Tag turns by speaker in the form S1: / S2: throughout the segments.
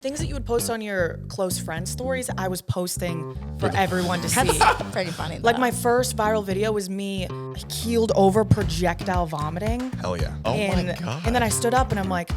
S1: Things that you would post on your close friend stories, I was posting for everyone to see.
S2: That's pretty funny.
S1: Like my first viral video was me keeled over projectile vomiting.
S3: Hell yeah.
S4: Oh my God.
S1: And then I stood up and I'm like,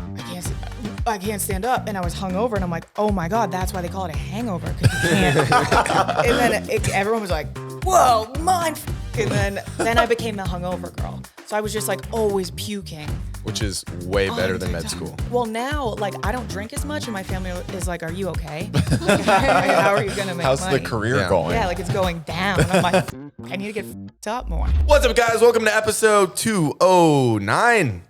S1: I can't stand up. And I was hungover and I'm like, oh my God, that's why they call it a hangover, because you can't. And then everyone was like, whoa, mind. And then I became the hungover girl. So I was just like always puking.
S3: Which is way better than med school.
S1: Well, now, like, I don't drink as much, and my family is like, are you okay? How are you going to make
S4: How's
S1: money?
S4: the career going?
S1: Yeah, like, it's going down. And I'm like, I need to get f***ed up more.
S3: What's up, guys? Welcome to episode 209,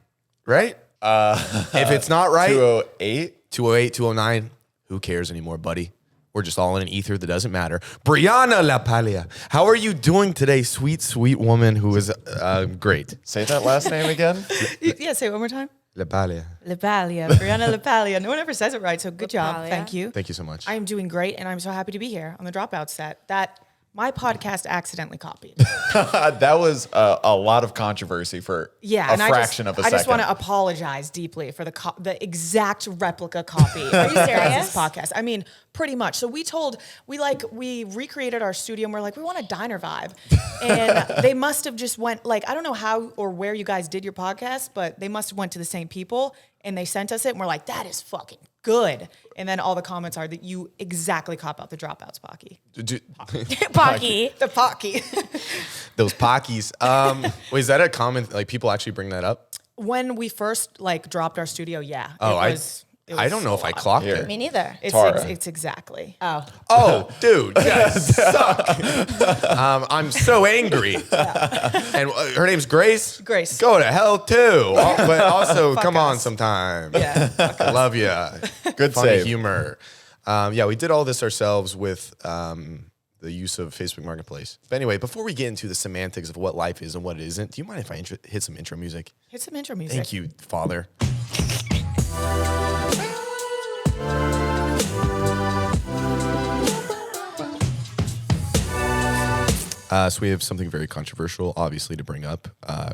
S3: right? If it's not right,
S4: 208?
S3: 208, 209, who cares anymore, buddy? We're just all in an ether that doesn't matter. Brianna La Palia, how are you doing today, sweet, sweet woman who is great?
S4: Say that last name again.
S1: Yeah, say it one more time.
S3: La Palia.
S1: Lapalia, Brianna Lapalia. No one ever says it right, so good job.
S2: Lapalia.
S1: Thank you.
S3: Thank you so much.
S1: I am doing great, and I'm so happy to be here on the Dropouts set that my podcast accidentally copied.
S4: That was a lot of controversy for a fraction of a second.
S1: I just want to apologize deeply for the exact replica copy. Are you
S2: serious?
S1: This podcast. I mean, pretty much. So we recreated our studio and we're like, we want a diner vibe. And they must have just went like, I don't know how or where you guys did your podcast, but they must have went to the same people and they sent us it and we're like, that is fucking good. And then all the comments are that you exactly cop out the Dropouts Pocky.
S2: Pocky.
S1: The Pocky.
S3: Those Pockies. Wait, is that a common, like people actually bring that up?
S1: When we first like dropped our studio, yeah.
S3: Oh,
S1: it was
S3: I don't know
S1: so
S3: if I
S1: odd.
S3: clocked
S4: Here.
S3: it.
S2: Me neither.
S1: It's exactly.
S2: Oh.
S3: Oh, dude, you guys suck. I'm so angry. And her name's Grace.
S1: Grace.
S3: Go to hell too. But also,
S1: Fuck
S3: come on
S1: us.
S3: sometime.
S1: Yeah.
S3: I love you.
S4: Good
S3: Funny
S4: save.
S3: humor. Yeah, we did all this ourselves with the use of Facebook Marketplace. But anyway, before we get into the semantics of what life is and what it isn't, do you mind if I hit some intro music?
S1: Hit some intro music.
S3: Thank you, Father. So we have something very controversial, obviously, to bring up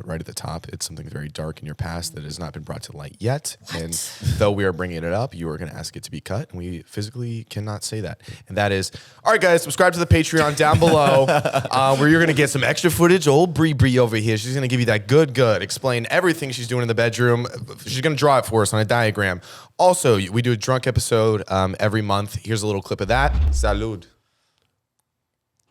S3: right at the top. It's something very dark in your past that has not been brought to light yet. What? And though we are bringing it up, you are going to ask it to be cut, and we physically cannot say that. And that is, all right, guys, subscribe to the Patreon down below, where you're going to get some extra footage. Old Bree over here, she's going to give you that good, explain everything she's doing in the bedroom. She's going to draw it for us on a diagram. Also, we do a drunk episode every month. Here's a little clip of that. Salud.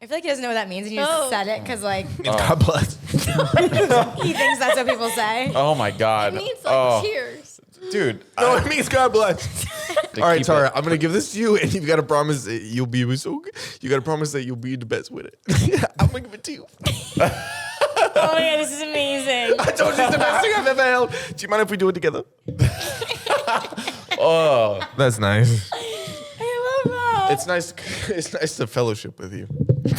S2: I feel like he doesn't know what that means, and you just said it because, like,
S3: God bless.
S2: he thinks that's what people say.
S4: Oh my God.
S5: It means like cheers.
S4: Dude.
S3: No, it means God bless. All right, Tara, I'm gonna give this to you, and you've got to promise that you'll be so good. You got to promise that you'll be the best with it. I'm gonna give it to you.
S2: Oh yeah, this is amazing.
S3: I told you it's the best thing I've ever held. Do you mind if we do it together?
S4: Oh,
S3: That's nice.
S2: I love that.
S3: It's nice. It's nice to fellowship with you.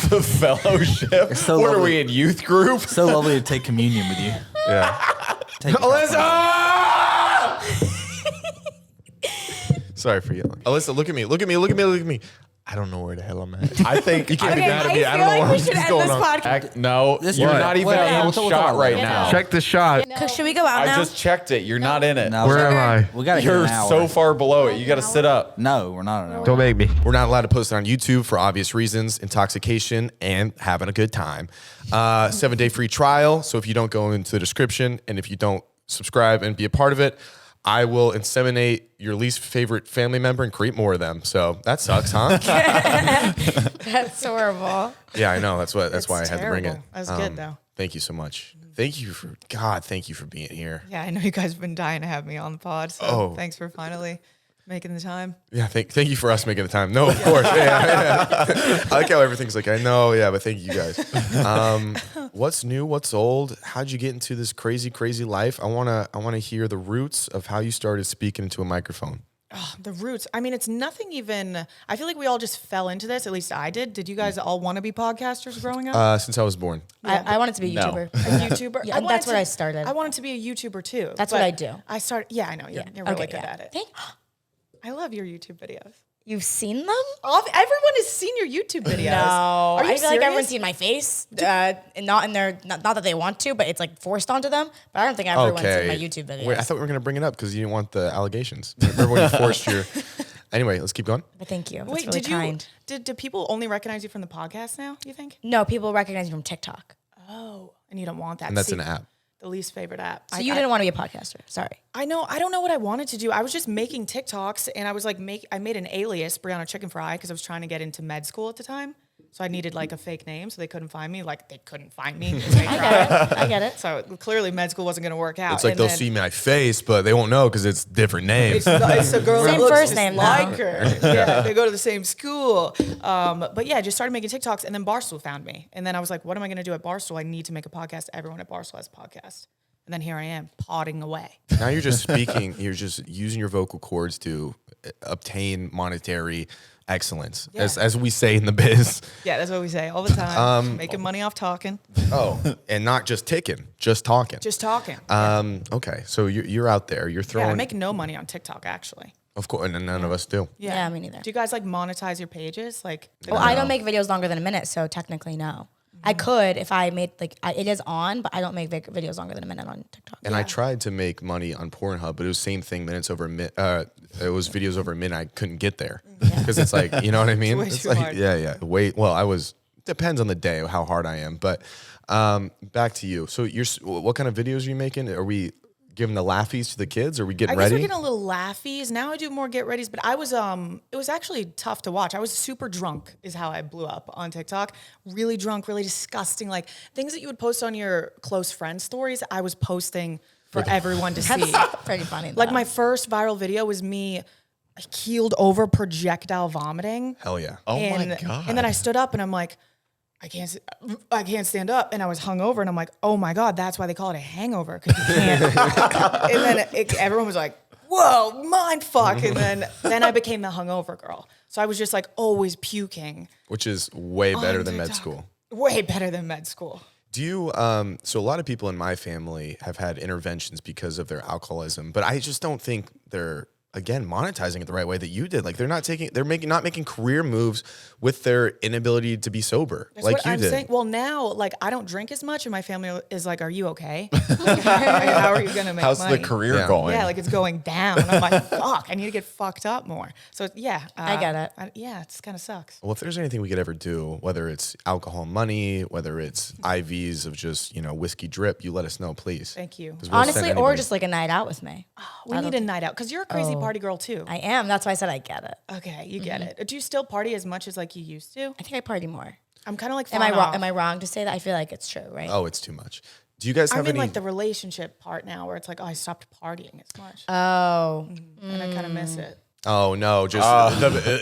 S4: the fellowship.
S6: so
S4: What are
S6: lovely.
S4: we in youth group?
S6: So lovely to take communion with you.
S3: Yeah.
S6: Take it.
S3: Alyssa! Sorry for yelling. Alyssa, look at me. Look at me. Look at me. Look at me. I don't know where the hell I'm at.
S4: I think you
S3: can't be
S2: Okay,
S3: mad at
S2: I
S3: me.
S2: feel
S3: I don't know
S2: like
S3: what
S2: we
S3: I'm
S2: should
S3: just
S2: end
S3: going
S2: this
S3: on.
S2: podcast.
S4: No,
S6: This-
S4: you're
S6: What?
S4: not even
S6: What?
S4: in
S6: We'll
S4: shot
S6: talk
S4: right
S6: about it.
S4: now.
S3: Check the shot.
S2: Should we go out now?
S4: I just checked it. You're not in it.
S6: No,
S3: Where am I?
S6: We gotta hit
S4: You're
S6: an hour.
S4: so far below it. You got to sit up.
S6: No, we're not an hour.
S3: Don't make me. We're not allowed to post it on YouTube for obvious reasons, intoxication and having a good time. 7-day free trial. So if you don't go into the description and if you don't subscribe and be a part of it, I will inseminate your least favorite family member and create more of them. So that sucks, huh?
S2: That's horrible.
S3: Yeah, I know. That's why I had to bring it.
S1: terrible. That's good, though.
S3: Thank you so much. Thank you for being here.
S1: Yeah, I know you guys have been dying to have me on the pod, so
S3: Oh.
S1: thanks for finally making the time.
S3: Yeah, thank you for us making the time. No, of course. Yeah. I like how everything's like, I know, yeah, but thank you guys. What's new? What's old? How'd you get into this crazy, crazy life? I wanna hear the roots of how you started speaking into a microphone.
S1: Oh, the roots. I mean, it's nothing even. I feel like we all just fell into this. At least I did. Did you guys all want to be podcasters growing up?
S3: Since I was born.
S2: I wanted to be a
S4: No.
S2: YouTuber.
S1: A YouTuber.
S2: Yeah,
S1: I wanted
S2: that's where I started.
S1: I wanted to be a YouTuber too.
S2: That's
S1: but
S2: what I do.
S1: I started. Yeah, I know. You're really
S2: Okay,
S1: good
S2: yeah.
S1: at it.
S2: Thank-
S1: I love your YouTube videos.
S2: You've seen them?
S1: Everyone has seen your YouTube videos.
S2: No,
S1: Are you
S2: I feel like everyone's
S1: serious?
S2: seen my face, and not in their not that they want to, but it's like forced onto them. But I don't think everyone's seen my YouTube videos.
S3: Wait, I thought we were gonna bring it up because you didn't want the allegations. Remember when you forced your? Anyway, let's keep going.
S2: But thank you. That's
S1: Wait,
S2: really kind.
S1: did people only recognize you from the podcast now, you think?
S2: No, people recognize me from TikTok.
S1: Oh, and you don't want that.
S3: And that's
S1: See,
S3: an app.
S1: The least favorite app.
S2: So you didn't want to be a podcaster. Sorry.
S1: I know. I don't know what I wanted to do. I was just making TikToks, and I was like, I made an alias, Brianna Chickenfry, because I was trying to get into med school at the time. So I needed like a fake name, so they couldn't find me. Like they couldn't find me.
S2: I get it.
S1: So clearly, med school wasn't going to work out.
S3: It's like
S1: And
S3: they'll
S1: then
S3: see my face, but they won't know because it's different names.
S1: It's a girl
S2: Same
S1: that looks
S2: first
S1: just
S2: name,
S1: like
S2: though.
S1: her. Yeah, they go to the same school. But yeah, I just started making TikToks, and then Barstool found me. And then I was like, what am I going to do at Barstool? I need to make a podcast. Everyone at Barstool has a podcast. And then here I am, podding away.
S3: Now you're just speaking, you're just using your vocal cords to obtain monetary excellence,
S1: Yeah.
S3: as we say in the biz.
S1: Yeah, that's what we say all the time. Making money off talking.
S3: Oh, and not just ticking, just talking.
S1: Just talking.
S3: Okay, so you're out there, you're
S1: Yeah,
S3: throwing.
S1: I make no money on TikTok, actually.
S3: Of course, and none of us do.
S2: Yeah, me neither.
S1: Do you guys like monetize your pages? Like,
S2: Well, I don't make videos longer than a minute, so technically no. I could if I made it is on, but I don't make videos longer than a minute on TikTok.
S3: And I tried to make money on Pornhub, but it was same thing, minutes over a minute. It was videos over a minute. I couldn't get there because it's like, you know what I mean?
S1: way
S3: It's
S1: too
S3: like,
S1: hard.
S3: yeah. Wait, well, depends on the day how hard I am. But back to you. So what kind of videos are you making? Are we giving the laughies to the kids? Are we getting
S1: I guess
S3: ready?
S1: we're getting a little laughies. Now I do more get readies, but I was it was actually tough to watch. I was super drunk is how I blew up on TikTok. Really drunk, really disgusting. Like things that you would post on your close friend stories, I was posting for everyone to see.
S2: That's pretty funny.
S1: Like
S2: though.
S1: my first viral video was me keeled over projectile vomiting.
S3: Hell yeah.
S4: Oh
S1: and,
S4: my God.
S1: And then I stood up and I'm like, I can't stand up. And I was hungover and I'm like, oh my God, that's why they call it a hangover. Because you can't. And then everyone was like, whoa, mind fuck. And then I became the hungover girl. So I was just like always puking.
S3: Which is way better than med
S1: TikTok.
S3: school.
S1: Way better than med school.
S3: Do you, so a lot of people in my family have had interventions because of their alcoholism, but I just don't think they're, again, monetizing it the right way that you did. Like not making career moves with their inability to be sober,
S1: That's
S3: like
S1: what
S3: you
S1: I'm
S3: did.
S1: saying. Well, now, like, I don't drink as much, and my family is like, "Are you okay? How are you gonna make
S4: How's
S1: money?"
S4: the career
S3: Yeah.
S4: going?
S1: Yeah, like it's going down. I'm like, fuck, I need to get fucked up more. So yeah,
S2: I get it.
S1: Yeah, it's kind of sucks.
S3: Well, if there's anything we could ever do, whether it's alcohol money, whether it's IVs of just, whiskey drip, you let us know, please.
S1: Thank you.
S3: 'Cause we'll send
S2: Honestly, or
S3: anybody.
S2: just like a night out with me.
S1: We need a night out because you're a crazy party girl too.
S2: I am. That's why I said I get it.
S1: Okay, you get it. Do you still party as much as like you used to?
S2: I think I party more.
S1: I'm kind of like.
S2: Am I
S1: falling
S2: wrong?
S1: off.
S2: Am I wrong to say that? I feel like it's true, right?
S3: Oh, it's too much. Do you guys have
S1: I'm in
S3: any?
S1: like the relationship part now where it's like, oh, I stopped partying as much,
S2: Oh,
S1: and I kind of miss it.
S3: Oh no! Just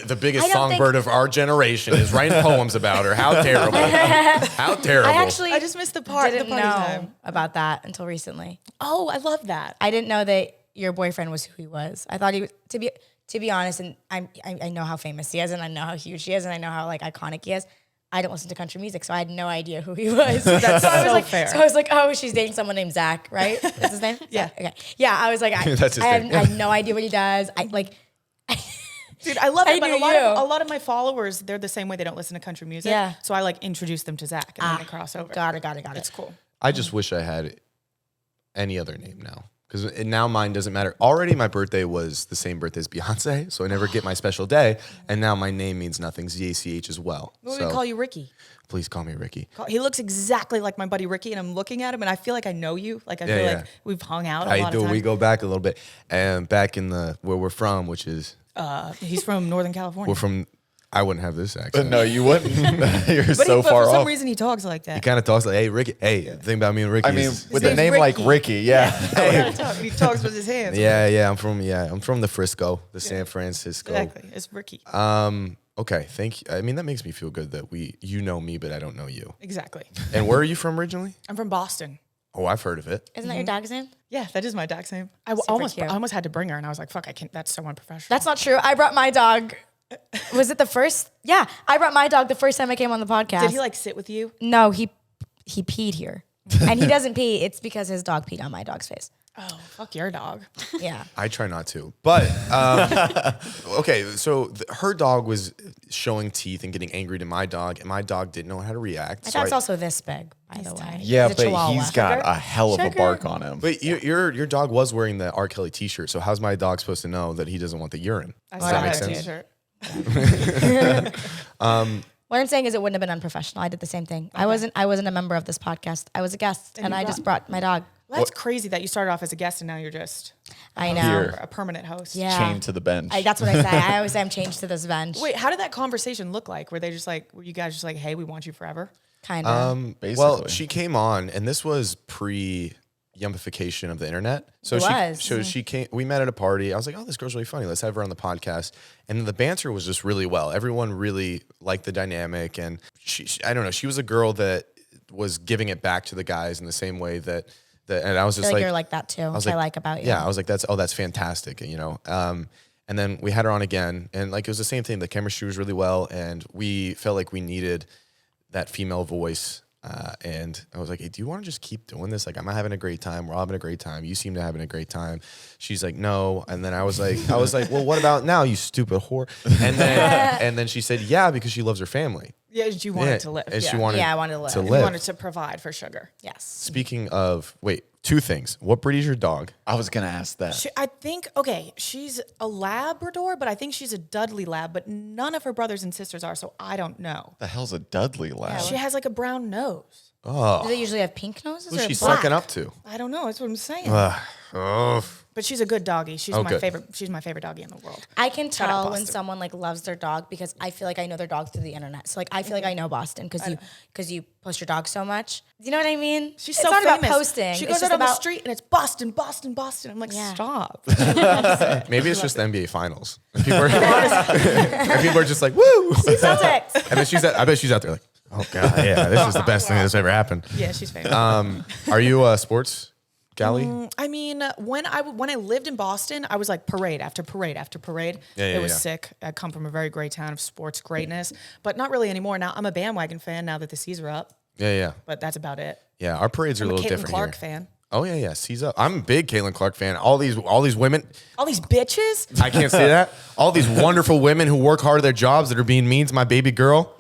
S3: the biggest
S2: I don't think-
S3: songbird of our generation is writing poems about her. How terrible! How terrible!
S2: I actually
S1: I just missed the part.
S2: didn't
S1: the party
S2: know
S1: time.
S2: about that until recently.
S1: Oh, I love that.
S2: I didn't know that your boyfriend was who he was. I thought he was, to be honest, and I know how famous he is, and I know how huge he is, and I know how like iconic he is. I don't listen to country music, so I had no idea who he was.
S1: That's
S2: so I was
S1: so
S2: like,
S1: fair.
S2: So I was like, oh, she's dating someone named Zach, right? That's his name.
S1: Yeah.
S2: Zach? Okay. Yeah. I was like,
S3: That's his
S2: I
S3: name.
S2: had no idea what he does. I like.
S1: Dude, I love
S2: I
S1: it, but
S2: knew
S1: a lot,
S2: you.
S1: of, a lot of my followers, they're the same way. They don't listen to country music.
S2: Yeah.
S1: So I like introduce them to Zach and then they cross over.
S2: Got it.
S1: It's cool.
S3: I just wish I had any other name now. Because now mine doesn't matter. Already my birthday was the same birthday as Beyonce, so I never get my special day. And now my name means nothing, ZACH as well.
S1: What
S3: So
S1: we call you Ricky?
S3: please call me Ricky.
S1: He looks exactly like my buddy Ricky, and I'm looking at him, and I feel like I know you. Like I feel
S3: Yeah.
S1: like we've hung out a
S3: I
S1: lot
S3: do.
S1: of times.
S3: We go back a little bit. And back in where we're from, which is,
S1: He's from Northern California.
S3: we're from, I wouldn't have this accent.
S4: No, you wouldn't. You're
S1: but
S4: so
S1: but
S4: far
S1: for some
S4: off.
S1: reason he talks like that.
S3: He kind of talks like, hey, Ricky. Hey, the thing about me and Ricky
S4: I mean,
S3: is,
S4: with a
S1: name's
S4: name like
S1: Ricky.
S4: Ricky, yeah.
S1: He talks with his hands.
S3: yeah, I'm from the Frisco, the San Francisco.
S1: Exactly. It's Ricky.
S3: Okay, thank you. I mean, that makes me feel good that you know me, but I don't know you.
S1: Exactly.
S3: And where are you from originally?
S1: I'm from Boston.
S3: Oh, I've heard of it.
S2: Isn't that your dog's name?
S1: Yeah, that is my dog's name. I
S2: cute.
S1: almost had to bring her, and I was like, "Fuck, I can't." That's so unprofessional.
S2: That's not true. I brought my dog. Was it the first? Yeah, I brought my dog the first time I came on the podcast.
S1: Did he like sit with you?
S2: No, he peed here, and he doesn't pee. It's because his dog peed on my dog's face.
S1: Oh, fuck your dog.
S2: Yeah.
S3: I try not to. But, okay, so her dog was showing teeth and getting angry to my dog, and my dog didn't know how to react.
S2: My
S3: So
S2: dog's also this big, by the way.
S4: Yeah,
S2: He's a
S4: but
S2: Chihuahua.
S4: he's got a hell of a
S2: Sugar.
S4: bark on him.
S3: But your dog was wearing the R. Kelly t-shirt, so how's my dog supposed to know that he doesn't want the urine?
S1: I
S3: Does
S1: saw
S3: that make
S1: that
S3: sense?
S1: t-shirt.
S2: What I'm saying is it wouldn't have been unprofessional. I did the same thing. I wasn't a member of this podcast. I was a guest, and I just brought my dog.
S1: Well, that's crazy that you started off as a guest and now you're just
S2: I know.
S4: Here.
S1: a permanent host.
S2: Yeah.
S4: Chained to the bench.
S2: That's what I say. I always say I'm changed to this bench.
S1: Wait, how did that conversation look like? Were you guys just like, hey, we want you forever?
S2: Kind of.
S4: Basically.
S3: Well, she came on, and this was pre-yumpification of the internet. So
S2: It was.
S3: she came. We met at a party. I was like, "Oh, this girl's really funny. Let's have her on the podcast." And the banter was just really well. Everyone really liked the dynamic, and she I don't know. She was a girl that was giving it back to the guys in the same way that. And I was
S2: I
S3: just
S2: feel like
S3: like,
S2: you're like that too, which I like about you.
S3: Yeah, I was like, that's fantastic, you know. And then we had her on again, and like it was the same thing. The chemistry was really well, and we felt like we needed that female voice. And I was like, hey, do you want to just keep doing this? Like, I'm having a great time. We're all having a great time. You seem to having a great time. She's like, no. And then I was like, well, what about now, you stupid whore? And then she said, yeah, because she loves her family.
S1: Yeah, you wanted to live.
S3: And
S1: yeah.
S3: she wanted
S2: Yeah, I wanted to live.
S3: to
S2: You
S1: You
S3: live.
S1: wanted to provide for Sugar.
S2: Yes.
S3: Speaking of, wait, two things. What breed is your dog?
S4: I was going to ask that.
S1: I think, okay, she's a Labrador, but I think she's a Dudley Lab, but none of her brothers and sisters are, so I don't know.
S4: The hell's a Dudley Lab?
S1: She has like a brown nose.
S2: Do they usually have pink noses
S3: Who's
S2: or
S3: she
S2: black?
S3: sucking up to?
S1: I don't know. That's what I'm saying.
S3: Oh,
S1: But she's a good doggy. She's
S3: Oh,
S1: my
S3: good.
S1: favorite. She's my favorite doggy in the world.
S2: I can
S1: Shout out
S2: tell when
S1: Boston.
S2: someone like loves their dog because I feel like I know their dog through the internet. So like I feel like I know Boston because you post your dog so much. Do you know what I mean?
S1: She's
S2: it's
S1: so
S2: not
S1: famous.
S2: about posting.
S1: She
S2: It's
S1: goes
S2: just
S1: out on the
S2: about-
S1: street and it's Boston, Boston, Boston. I'm like,
S2: Yeah.
S1: stop.
S3: maybe it's just the NBA Finals. And people are just like, woo.
S2: Celtics.
S3: And then I bet she's out there like, oh God, yeah, this is the best thing that's ever happened.
S1: Yeah, she's famous.
S3: Are you a sports galley?
S1: I mean, when I lived in Boston, I was like parade after parade after parade.
S3: Yeah,
S1: it was
S3: yeah.
S1: sick. I come from a very great town of sports greatness, but not really anymore. Now I'm a bandwagon fan now that the C's are up,
S3: Yeah.
S1: but that's about it.
S3: Yeah, our parades are
S1: I'm
S3: a
S1: a
S3: little
S1: Caitlin
S3: different
S1: Clark
S3: here.
S1: fan.
S3: Oh yeah, C's up. I'm a big Caitlin Clark fan. All these women,
S1: All these bitches.
S3: I can't say that. All these wonderful women who work hard at their jobs that are being mean to my baby girl.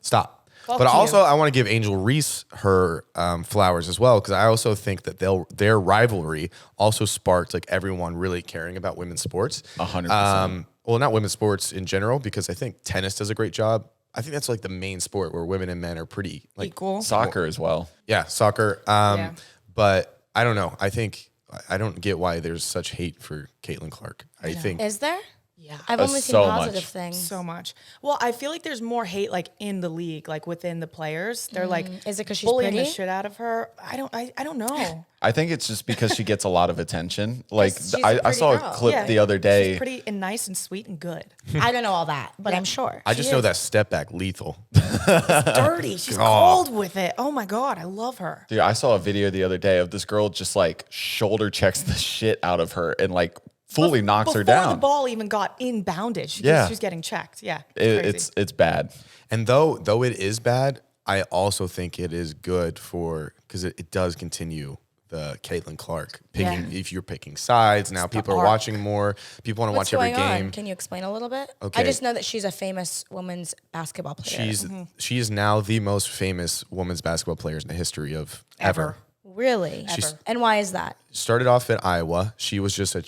S3: Stop.
S1: Fuck
S3: But
S1: you.
S3: also, I want to give Angel Reese her flowers as well, because I also think that their rivalry also sparked like everyone really caring about women's sports.
S4: 100%.
S3: Well, not women's sports in general, because I think tennis does a great job. I think that's like the main sport where women and men are pretty like
S1: Equal.
S4: Soccer as well.
S3: yeah, soccer.
S1: Yeah.
S3: But I don't know. I don't get why there's such hate for Caitlin Clark. I think
S2: Is there?
S1: Yeah.
S2: I've only seen
S4: so
S2: positive
S4: much.
S2: things.
S1: So much. Well, I feel like there's more hate like in the league, like within the players. They're like,
S2: Is it 'cause she's
S1: bullying the
S2: pretty?
S1: shit out of her? I don't know.
S4: I think it's just because she gets a lot of attention. Like
S2: she's a
S4: I
S2: pretty
S4: saw
S2: girl.
S4: a clip
S1: Yeah.
S4: the other day.
S1: She's pretty and nice and sweet and good.
S2: I don't know all that, but I'm sure.
S3: I just know that step back lethal.
S1: Dirty. She's cold with it. Oh my God, I love her.
S4: Dude, I saw a video the other day of this girl just like shoulder checks the shit out of her and like fully knocks her
S1: Before
S4: down.
S1: the ball even got inbounded, she was getting checked. Yeah, crazy.
S4: It's bad.
S3: And though it is bad, I also think it is good because it does continue the Caitlin Clark picking.
S1: Yeah.
S3: If you're picking sides now, people are
S1: arc.
S3: watching more. People want to
S2: What's
S3: watch every
S2: going
S3: game.
S2: on? Can you explain a little bit?
S3: Okay.
S2: I just know that she's a famous women's basketball player.
S3: She is now the most famous women's basketball player in the history of ever.
S2: Really?
S3: She's-
S2: And why is that?
S3: Started off at Iowa. She was just a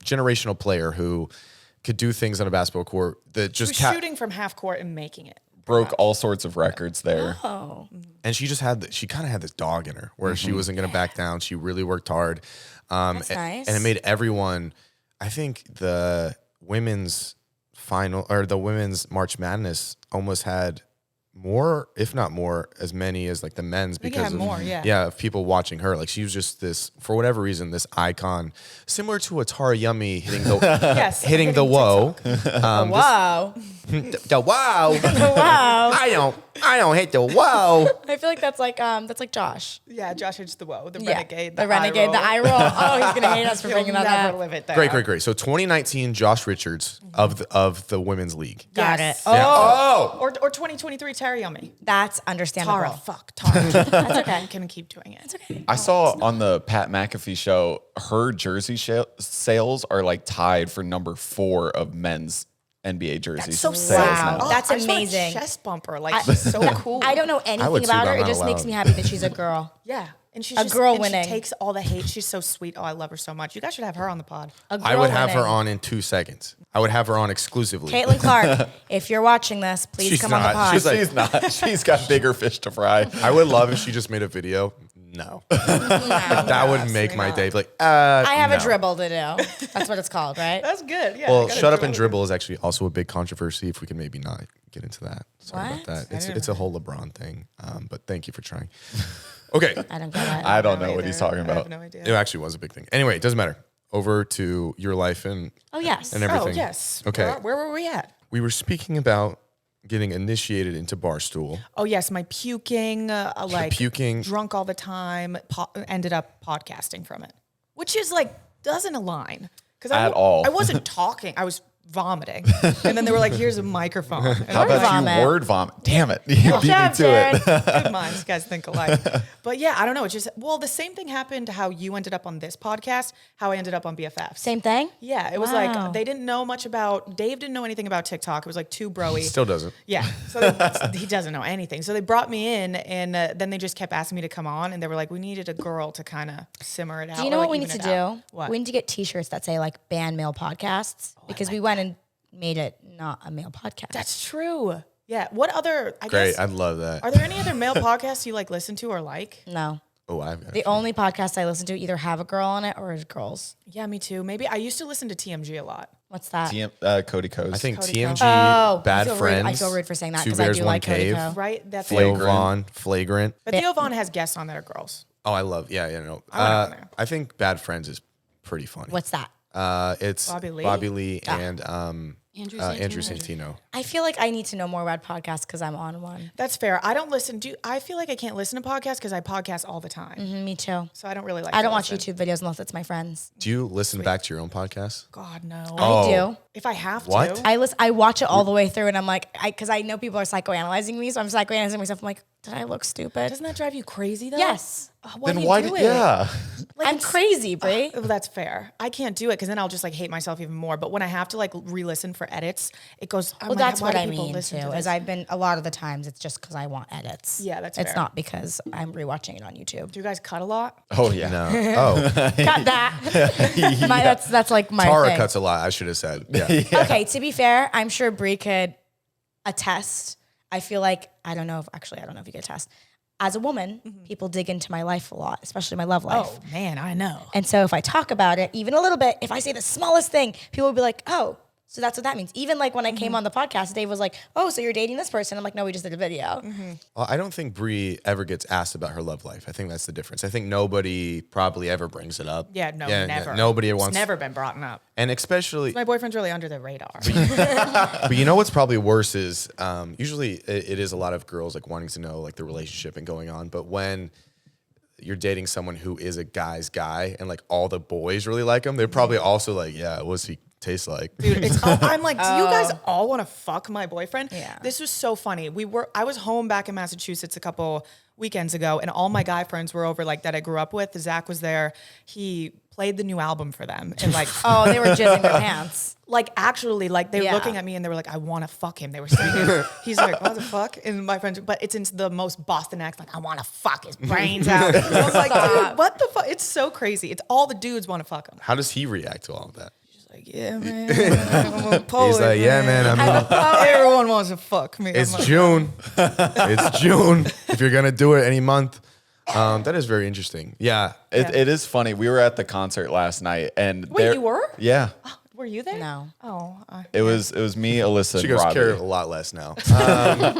S3: generational player who could do things on a basketball court that
S1: She
S3: just
S1: was shooting from half court and making it.
S4: Broke all sorts of records there.
S2: Oh.
S3: and she just she kind of had this dog in her where she wasn't going to back down. She really worked hard.
S2: That's nice.
S3: And it made everyone, I think the women's final or the women's March Madness almost had more, if not more, as many as like the men's
S1: think it
S3: because
S1: had
S3: of,
S1: more, yeah.
S3: of people watching her. Like she was just this, for whatever reason, this icon, similar to a Tara Yummy hitting the
S1: Yes,
S3: hitting the
S1: hitting
S3: whoa.
S2: Wow.
S3: The wow.
S2: Wow.
S3: I don't hit the wow.
S2: I feel like that's like Josh.
S1: Yeah, Josh hits the whoa, the
S2: Yeah.
S1: renegade,
S2: The renegade, the eye roll. Oh, he's gonna hate us for
S1: He'll
S2: bringing that
S1: never
S2: up.
S1: live it there.
S3: Great. So 2019, Josh Richards of the women's league.
S2: Got
S1: Yes.
S2: it. Oh,
S1: Or 2023 Terry on me.
S2: that's understandable.
S1: Tara, fuck Tara.
S2: That's okay.
S1: I'm gonna keep doing it. It's okay.
S4: I saw on the Pat McAfee show, her jersey sales are like tied for number 4 of men's NBA jerseys.
S1: That's so
S4: sales
S2: Wow.
S4: now.
S2: That's
S1: I just want a
S2: amazing.
S1: chest bumper. Like, she's so cool.
S2: I don't know
S3: would
S2: anything
S3: too,
S2: about
S3: but
S2: her.
S3: I'm
S2: It
S3: not
S2: just makes
S3: allowed.
S2: me happy that she's a girl.
S1: Yeah. And she's
S2: A
S1: just,
S2: girl
S1: and
S2: winning.
S1: She takes all the hate. She's so sweet. Oh, I love her so much. You guys should have her on the pod.
S2: A girl
S3: I would have her
S2: winning.
S3: on in 2 seconds. I would have her on exclusively.
S2: Caitlin Clark, if you're watching this, please
S3: She's
S2: come on the
S3: not.
S2: pod.
S3: She's like-
S4: She's not. She's got bigger fish to fry.
S3: I would love if she just made a video. No. That would make my day. Like,
S2: I have
S3: no.
S2: a dribble to do. That's what it's called, right?
S1: That's good. Yeah.
S3: Well,
S1: I gotta
S3: shut up
S1: do
S3: and
S1: it.
S3: dribble is actually also a big controversy. If we can maybe not get into that. Sorry
S2: What?
S3: about that. It's a whole LeBron thing. But thank you for trying. Okay.
S2: I don't get it.
S4: I don't
S1: No
S4: know what he's
S1: idea.
S4: talking
S1: I have
S4: about.
S1: no idea.
S3: It actually was a big thing. Anyway, it doesn't matter. Over to your life and
S2: Oh, yes.
S3: and everything.
S1: Oh, yes.
S3: Okay.
S1: Where were we at?
S3: We were speaking about getting initiated into Barstool.
S1: Oh, yes. My puking,
S3: puking.
S1: drunk all the time, ended up podcasting from it, which is like, doesn't align.
S4: At all.
S1: I wasn't talking. I was vomiting. And then they were like, here's a microphone. And
S4: How
S1: I was
S4: about
S2: vomit.
S4: you word vomit? Damn it. You beat me
S2: job,
S4: to it.
S1: good minds, you guys think alike. But yeah, I don't know. It's just, well, the same thing happened how you ended up on this podcast, how I ended up on BFFs.
S2: Same thing?
S1: Yeah, it was
S2: Wow.
S1: like they didn't know much about. Dave didn't know anything about TikTok. It was like too broy.
S3: Still doesn't.
S1: Yeah, so he doesn't know anything. So they brought me in, and then they just kept asking me to come on, and they were like, "We needed a girl to kind of simmer it out."
S2: Do you know
S1: or,
S2: what
S1: like,
S2: we need to
S1: even it out."
S2: do?
S1: What?
S2: We need to get T-shirts that say like "ban male podcasts" because we went and made it not a male podcast.
S1: That's true. Yeah. What other? I
S3: Great.
S1: guess.
S3: I'd love that.
S1: Are there any other male podcasts you like listen to or like?
S2: no.
S3: Oh, I've got
S2: The only podcast I listen to either have a girl on it or is girls.
S1: Yeah, me too. Maybe I used to listen to TMG a lot.
S2: What's that?
S4: Cody Coase.
S3: I think
S1: Cody
S3: TMG,
S2: Oh,
S3: Bad
S2: I feel
S3: Friends.
S2: Rude. I feel rude for saying that
S3: Two
S2: because I
S3: Bears,
S2: do
S3: One
S2: like Cody
S3: Cave.
S2: Co.
S1: Right. That's
S3: Theo
S1: it.
S3: Vaughn, Flagrant.
S1: But Theo Vaughn has guests on that are girls.
S3: Oh, I love. Yeah, no.
S1: I went on there.
S3: I think Bad Friends is pretty funny.
S2: What's that?
S3: It's
S1: Bobby Lee?
S3: and
S5: Andrew
S3: Andrew
S5: Santino.
S3: Santino.
S2: I feel like I need to know more about podcasts because I'm on one.
S1: That's fair. I don't listen. I feel like I can't listen to podcasts because I podcast all the time.
S2: Me too.
S1: So I don't really like.
S2: I
S1: to
S2: don't watch
S1: listen.
S2: YouTube videos unless it's my friends.
S3: Do you listen back to your own podcast?
S1: God no.
S2: I do.
S1: If I have
S3: What?
S1: to.
S2: I watch it all the way through and I'm like, because I know people are psychoanalyzing me, so I'm psychoanalyzing myself. I'm like, did I look stupid?
S1: Doesn't that drive you crazy though?
S2: Yes.
S1: Why
S4: Then
S1: do you
S4: why
S1: do
S4: did
S1: it?
S4: yeah?
S1: Like,
S2: I'm
S1: it's-
S2: crazy, Brie.
S1: Well, that's fair. I can't do it because then I'll just like hate myself even more. But when I have to like re-listen for edits, it goes. I'm
S2: Well,
S1: like,
S2: that's
S1: why
S2: what
S1: do
S2: I
S1: people
S2: mean
S1: listen
S2: too.
S1: to
S2: Is
S1: this?
S2: I've been a lot of the times it's just because I want edits.
S1: Yeah, that's
S2: It's
S1: fair.
S2: not because I'm rewatching it on YouTube.
S1: Do you guys cut a lot?
S4: Oh yeah.
S3: No. Oh,
S2: Cut that. That's like my
S3: Tara
S2: thing.
S3: cuts a lot. I should have said. Yeah.
S2: Okay, to be fair, I'm sure Brie could attest. I feel like I don't know if you could attest. As a woman, people dig into my life a lot, especially my love life.
S1: Oh man, I know.
S2: And so if I talk about it, even a little bit, if I say the smallest thing, people will be like, oh, so that's what that means. Even like when I came on the podcast, Dave was like, oh, so you're dating this person? I'm like, no, we just did a video.
S3: Well, I don't think Brie ever gets asked about her love life. I think that's the difference. I think nobody probably ever brings it up.
S1: Yeah, no, never.
S3: Nobody
S1: It's
S3: wants.
S1: never been brought up.
S3: And especially,
S1: My boyfriend's really under the radar.
S3: but you know what's probably worse is usually it is a lot of girls like wanting to know like the relationship and going on. But when you're dating someone who is a guy's guy and like all the boys really like him, they're probably also like, yeah, what's he taste like?
S1: Dude, I'm like, do you guys all want to fuck my boyfriend?
S2: Yeah.
S1: This was so funny. I was home back in Massachusetts a couple weekends ago, and all my guy friends were over, like that I grew up with. Zach was there. He played the new album for them, and like,
S2: Oh, they were jizzing their pants.
S1: like actually, like they were
S2: Yeah.
S1: looking at me and they were like, I want to fuck him. They were saying, he's like, what the fuck? And my friends, but it's in the most Boston accent, like, I want to fuck his brains out. And I was like, dude, what the fuck? It's so crazy. It's all the dudes want to fuck him.
S3: How does he react to all of that?
S1: Like, yeah, man. I'm a poet,
S3: He's like, yeah, man. I mean,
S1: everyone wants to fuck me.
S3: it's
S1: I'm like,
S3: June. It's June. If you're gonna do it any month, that is very interesting. Yeah.
S4: It is funny. We were at the concert last night, and
S1: Wait, you were?
S4: Yeah,
S1: Were you there?
S2: No.
S1: Oh.
S4: it was me, Alyssa,
S3: She
S4: and
S3: goes
S4: Robbie.
S3: care a lot less now.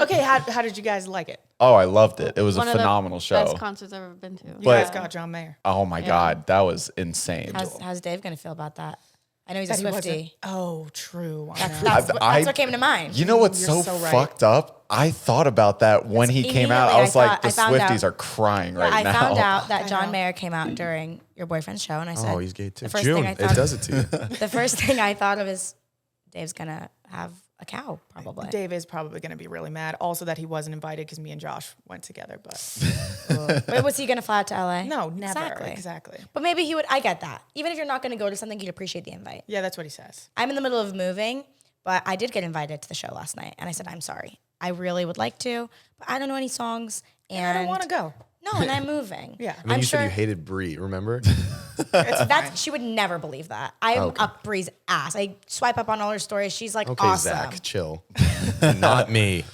S1: Okay, how did you guys like it?
S4: Oh, I loved it. It was
S5: One
S4: a
S5: of the
S4: phenomenal show.
S5: Best concerts I've ever been to.
S1: You
S4: But-
S1: guys got John Mayer.
S4: Oh my God, that was insane.
S2: How's Dave going to feel about that? I know he's a
S1: That he wasn't.
S2: Swiftie.
S1: Oh, true. I know.
S2: That's what came to mind.
S4: You know what's
S1: You're
S4: so
S1: so right.
S4: fucked up? I thought about that when he came out. I was
S2: immediately
S4: like, the
S2: I found out-
S4: Swifties are crying right
S2: I
S4: now.
S2: found out that
S1: I
S2: John
S1: know.
S2: Mayer came out during your boyfriend's show, and I said,
S3: Oh, he's gay too.
S2: the first
S3: June,
S2: thing I
S3: it
S2: thought-
S3: does it to you.
S2: the first thing I thought of is Dave's gonna have a cow, probably.
S1: Dave is probably going to be really mad. Also, that he wasn't invited because me and Josh went together. But
S2: Wait, was he gonna fly out to LA?
S1: no, never. Exactly.
S2: But maybe he would. I get that. Even if you're not gonna go to something, you'd appreciate the invite.
S1: Yeah, that's what he says.
S2: I'm in the middle of moving, but I did get invited to the show last night, and I said I'm sorry. I really would like to, but I don't know any songs, and
S1: I don't want to go.
S2: No, and I'm moving.
S1: Yeah.
S3: And then
S2: I'm
S3: you
S2: sure
S3: said you hated Brie, remember?
S2: that's she would never believe that. I'm
S3: Okay.
S2: up Bree's ass. I swipe up on all her stories. She's like
S3: Okay,
S2: awesome.
S3: Zach, chill. Not me.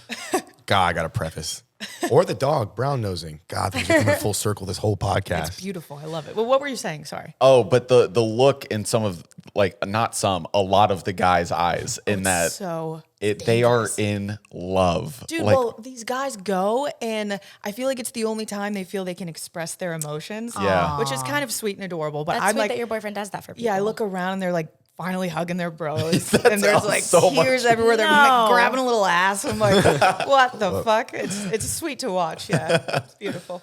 S3: God, I got to preface. Or the dog, brown nosing. God, things are coming full circle this whole podcast.
S1: It's beautiful. I love it. Well, what were you saying? Sorry.
S4: Oh, but the look in some of, like, not some, a lot of the guys' eyes in that
S1: So
S4: they are in love.
S1: Dude,
S4: Like,
S1: well, these guys go, and I feel like it's the only time they feel they can express their emotions.
S4: Yeah.
S1: Which is kind of sweet and adorable. But
S2: That's
S1: I'm
S2: sweet
S1: like,
S2: that your boyfriend does that for people.
S1: yeah, I look around and they're like finally hugging their bros, and there's
S4: sounds
S1: like
S4: so much-
S1: tears everywhere. They're
S2: No.
S1: like, grabbing a little ass. I'm like, what the fuck? It's sweet to watch. Yeah, it's beautiful.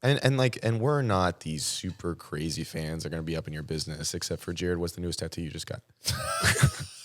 S3: And we're not these super crazy fans that are going to be up in your business, except for Jared. What's the newest tattoo you just got?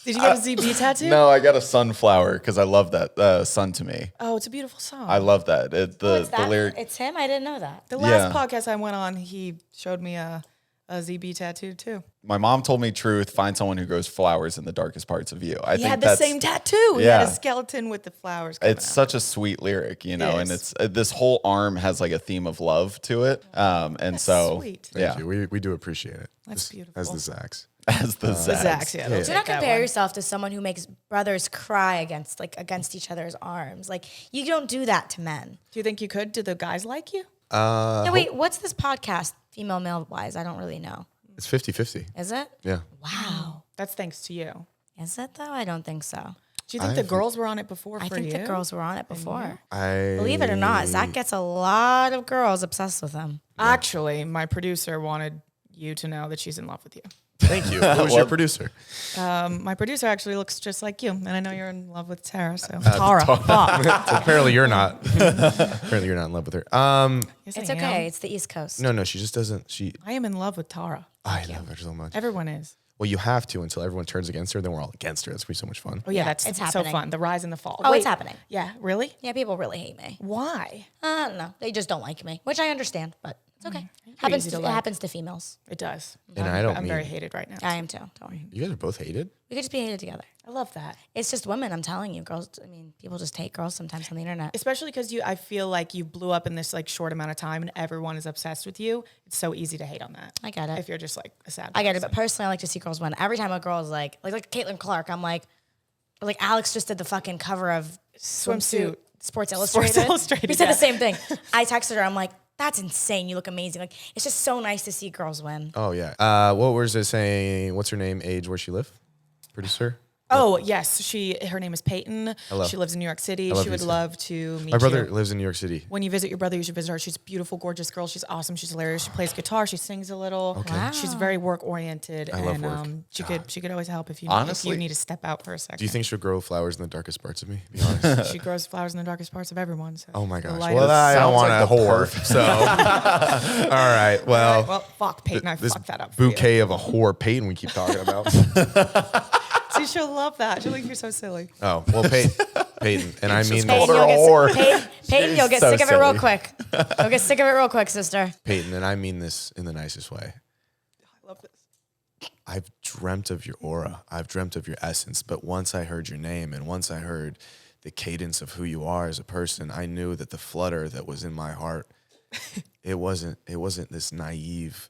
S1: Did you get a ZB tattoo?
S4: no, I got a sunflower because I love that. Sun to me.
S1: Oh, it's a beautiful song.
S4: I love that.
S2: It's
S4: The
S2: that.
S4: lyric.
S2: It's him. I didn't know that.
S1: The last
S4: Yeah.
S1: podcast I went on, he showed me a ZB tattoo too.
S4: My mom told me truth. Find someone who grows flowers in the darkest parts of you. I
S1: He
S4: think
S1: had the
S4: that's,
S1: same tattoo. He had
S4: Yeah.
S1: a skeleton with the flowers coming
S4: It's
S1: out.
S4: such a sweet lyric, you know,
S1: It
S4: and
S1: is.
S4: it's this whole arm has like a theme of love to it. And so,
S1: sweet.
S4: yeah,
S3: Thank you. We do appreciate it.
S1: That's beautiful.
S3: As the Zacks.
S4: as the
S1: The
S4: Zags.
S1: Zacks, yeah.
S3: Yeah.
S1: they'll
S2: Do
S1: take
S2: not
S1: that
S2: compare
S1: one.
S2: yourself to someone who makes brothers cry against each other's arms. Like you don't do that to men.
S1: Do you think you could? Do the guys like you?
S2: No, wait, what's this podcast, female male wise? I don't really know.
S3: It's 50-50.
S2: Is it?
S3: Yeah.
S2: Wow.
S1: That's thanks to you.
S2: Is it though? I don't think so.
S1: Do you think the
S3: I've-
S1: girls were on it before
S2: I
S1: for
S2: think
S1: you?
S2: the girls were on it before.
S3: I
S2: Believe it or not, Zach gets a lot of girls obsessed with him.
S1: Actually, my producer wanted you to know that she's in love with you.
S3: Thank you. Who's your producer?
S1: My producer actually looks just like you, and I know you're in love with Tara. So Tara, fuck.
S3: Apparently you're not. Apparently you're not in love with her.
S1: Yes,
S2: It's
S1: I am.
S2: okay. It's the East Coast.
S3: No, she just doesn't.
S1: I am in love with Tara.
S3: I love her so much.
S1: Everyone is.
S3: Well, you have to until everyone turns against her. Then we're all against her. That's gonna be so much fun.
S1: Oh yeah,
S2: Yeah,
S1: that's
S2: it's
S1: so
S2: happening.
S1: fun. The rise and the fall.
S2: Oh,
S1: Wait,
S2: it's happening.
S1: Yeah, really?
S2: Yeah, people really hate me.
S1: Why?
S2: I don't know. They just don't like me, which I understand, but it's okay.
S1: Pretty
S2: Happens
S1: easy to
S2: it
S1: like.
S2: happens to females.
S1: It does.
S3: And I don't
S1: I'm very
S3: mean-
S1: hated right now.
S2: I am too. Don't worry.
S3: You guys are both hated.
S2: We could just be hated together.
S1: I love that.
S2: It's just women. I'm telling you, girls. I mean, people just hate girls sometimes on the internet.
S1: Especially because I feel like you blew up in this like short amount of time, and everyone is obsessed with you. It's so easy to hate on that.
S2: I get it.
S1: If you're just like a sad.
S2: I get it,
S1: person.
S2: but personally, I like to see girls win. Every time a girl is like Caitlin Clark, I'm like Alex just did the fucking cover of
S1: Swimsuit.
S2: Sports Illustrated.
S1: Illustrated,
S2: We said
S1: yeah.
S2: the same thing. I texted her. I'm like, that's insane. You look amazing. Like, it's just so nice to see girls win.
S3: Oh yeah. What was it saying? What's her name? Age? Where she live? Producer.
S1: Oh yes, her name is Peyton.
S3: Hello.
S1: She lives in New York City.
S3: I love
S1: She would
S3: you,
S1: love to meet
S3: My brother
S1: you.
S3: lives in New York City.
S1: When you visit your brother, you should visit her. She's a beautiful, gorgeous girl. She's awesome. She's hilarious. She plays guitar. She sings a little.
S3: Okay.
S2: Wow.
S1: She's very work oriented,
S3: I
S1: and
S3: love work.
S1: she could always help if you
S4: Honestly-
S1: need to step out for a second.
S3: Do you think she'll grow flowers in the darkest parts of me? Be honest.
S1: she grows flowers in the darkest parts of everyone? So
S3: Oh my
S1: the
S3: gosh.
S1: light
S3: Well,
S1: is-
S3: I don't
S4: Sounds
S3: want
S4: like
S3: to
S4: the
S3: whore.
S4: perfect-
S3: So, all right. Well,
S1: well, fuck Peyton. I
S3: this
S1: fucked that up. For you.
S3: bouquet of a whore Peyton we keep talking about.
S1: See, she'll love that. She'll think you're so silly.
S3: Oh well, Peyton, and I mean
S4: called
S2: Peyton,
S4: her
S2: you'll
S4: a whore.
S2: Peyton, you'll get
S4: So
S2: sick of it real
S4: silly.
S2: quick. You'll get sick of it real quick, sister.
S3: Peyton, and I mean this in the nicest way.
S1: I love this.
S3: I've dreamt of your aura. I've dreamt of your essence. But once I heard your name and once I heard the cadence of who you are as a person, I knew that the flutter that was in my heart, it wasn't this naive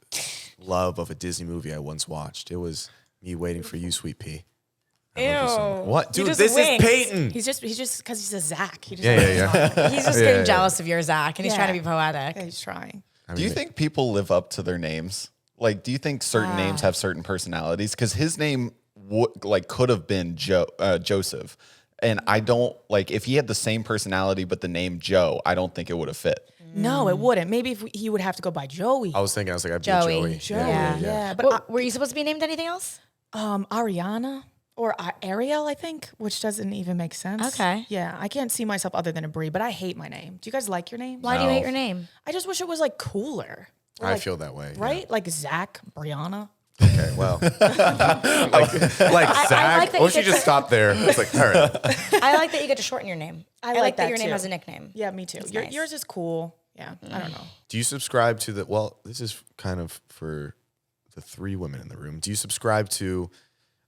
S3: love of a Disney movie I once watched. It was me waiting for you, sweet pea. I love you so much. What?
S2: You
S3: Dude,
S2: just
S3: this
S2: winked.
S3: is Peyton.
S1: He's just because he's a Zach. He just
S3: Yeah.
S2: He's just
S3: Yeah,
S2: getting
S3: yeah.
S2: jealous of your Zach, and he's
S1: Yeah.
S2: trying to be poetic.
S1: Yeah, he's trying.
S3: I
S4: Do you
S3: mean,
S4: think people live up to their names? Like, do you think certain names have certain personalities? Because his name could have been Joseph, and I don't like if he had the same personality but the name Joe. I don't think it would have fit.
S1: No, it wouldn't. Maybe if he would have to go by Joey.
S3: I was like, I'd be
S2: Joey.
S3: Joey.
S1: Joey.
S3: Yeah.
S1: Yeah, but
S2: But were you supposed to be named anything else?
S1: Ariana or Ariel, I think, which doesn't even make sense.
S2: Okay.
S1: Yeah, I can't see myself other than a Brie, but I hate my name. Do you guys like your name?
S2: Why do you hate your name?
S1: I just wish it was like cooler. Or,
S3: I
S1: like,
S3: feel that way.
S1: right? Like Zach, Brianna.
S3: Yeah. Okay. Well, like
S2: I
S3: Zach.
S2: like that
S3: Or
S2: you
S3: she
S2: get
S3: just
S2: to-
S3: stopped there. It's like, all right.
S2: I like that you get to shorten your name. I like that your name
S1: too.
S2: has a nickname.
S1: Yeah, me too.
S2: Nice.
S1: Yours is cool. Yeah, I don't know.
S3: Do you subscribe to the? Well, this is kind of for the 3 women in the room. Do you subscribe to?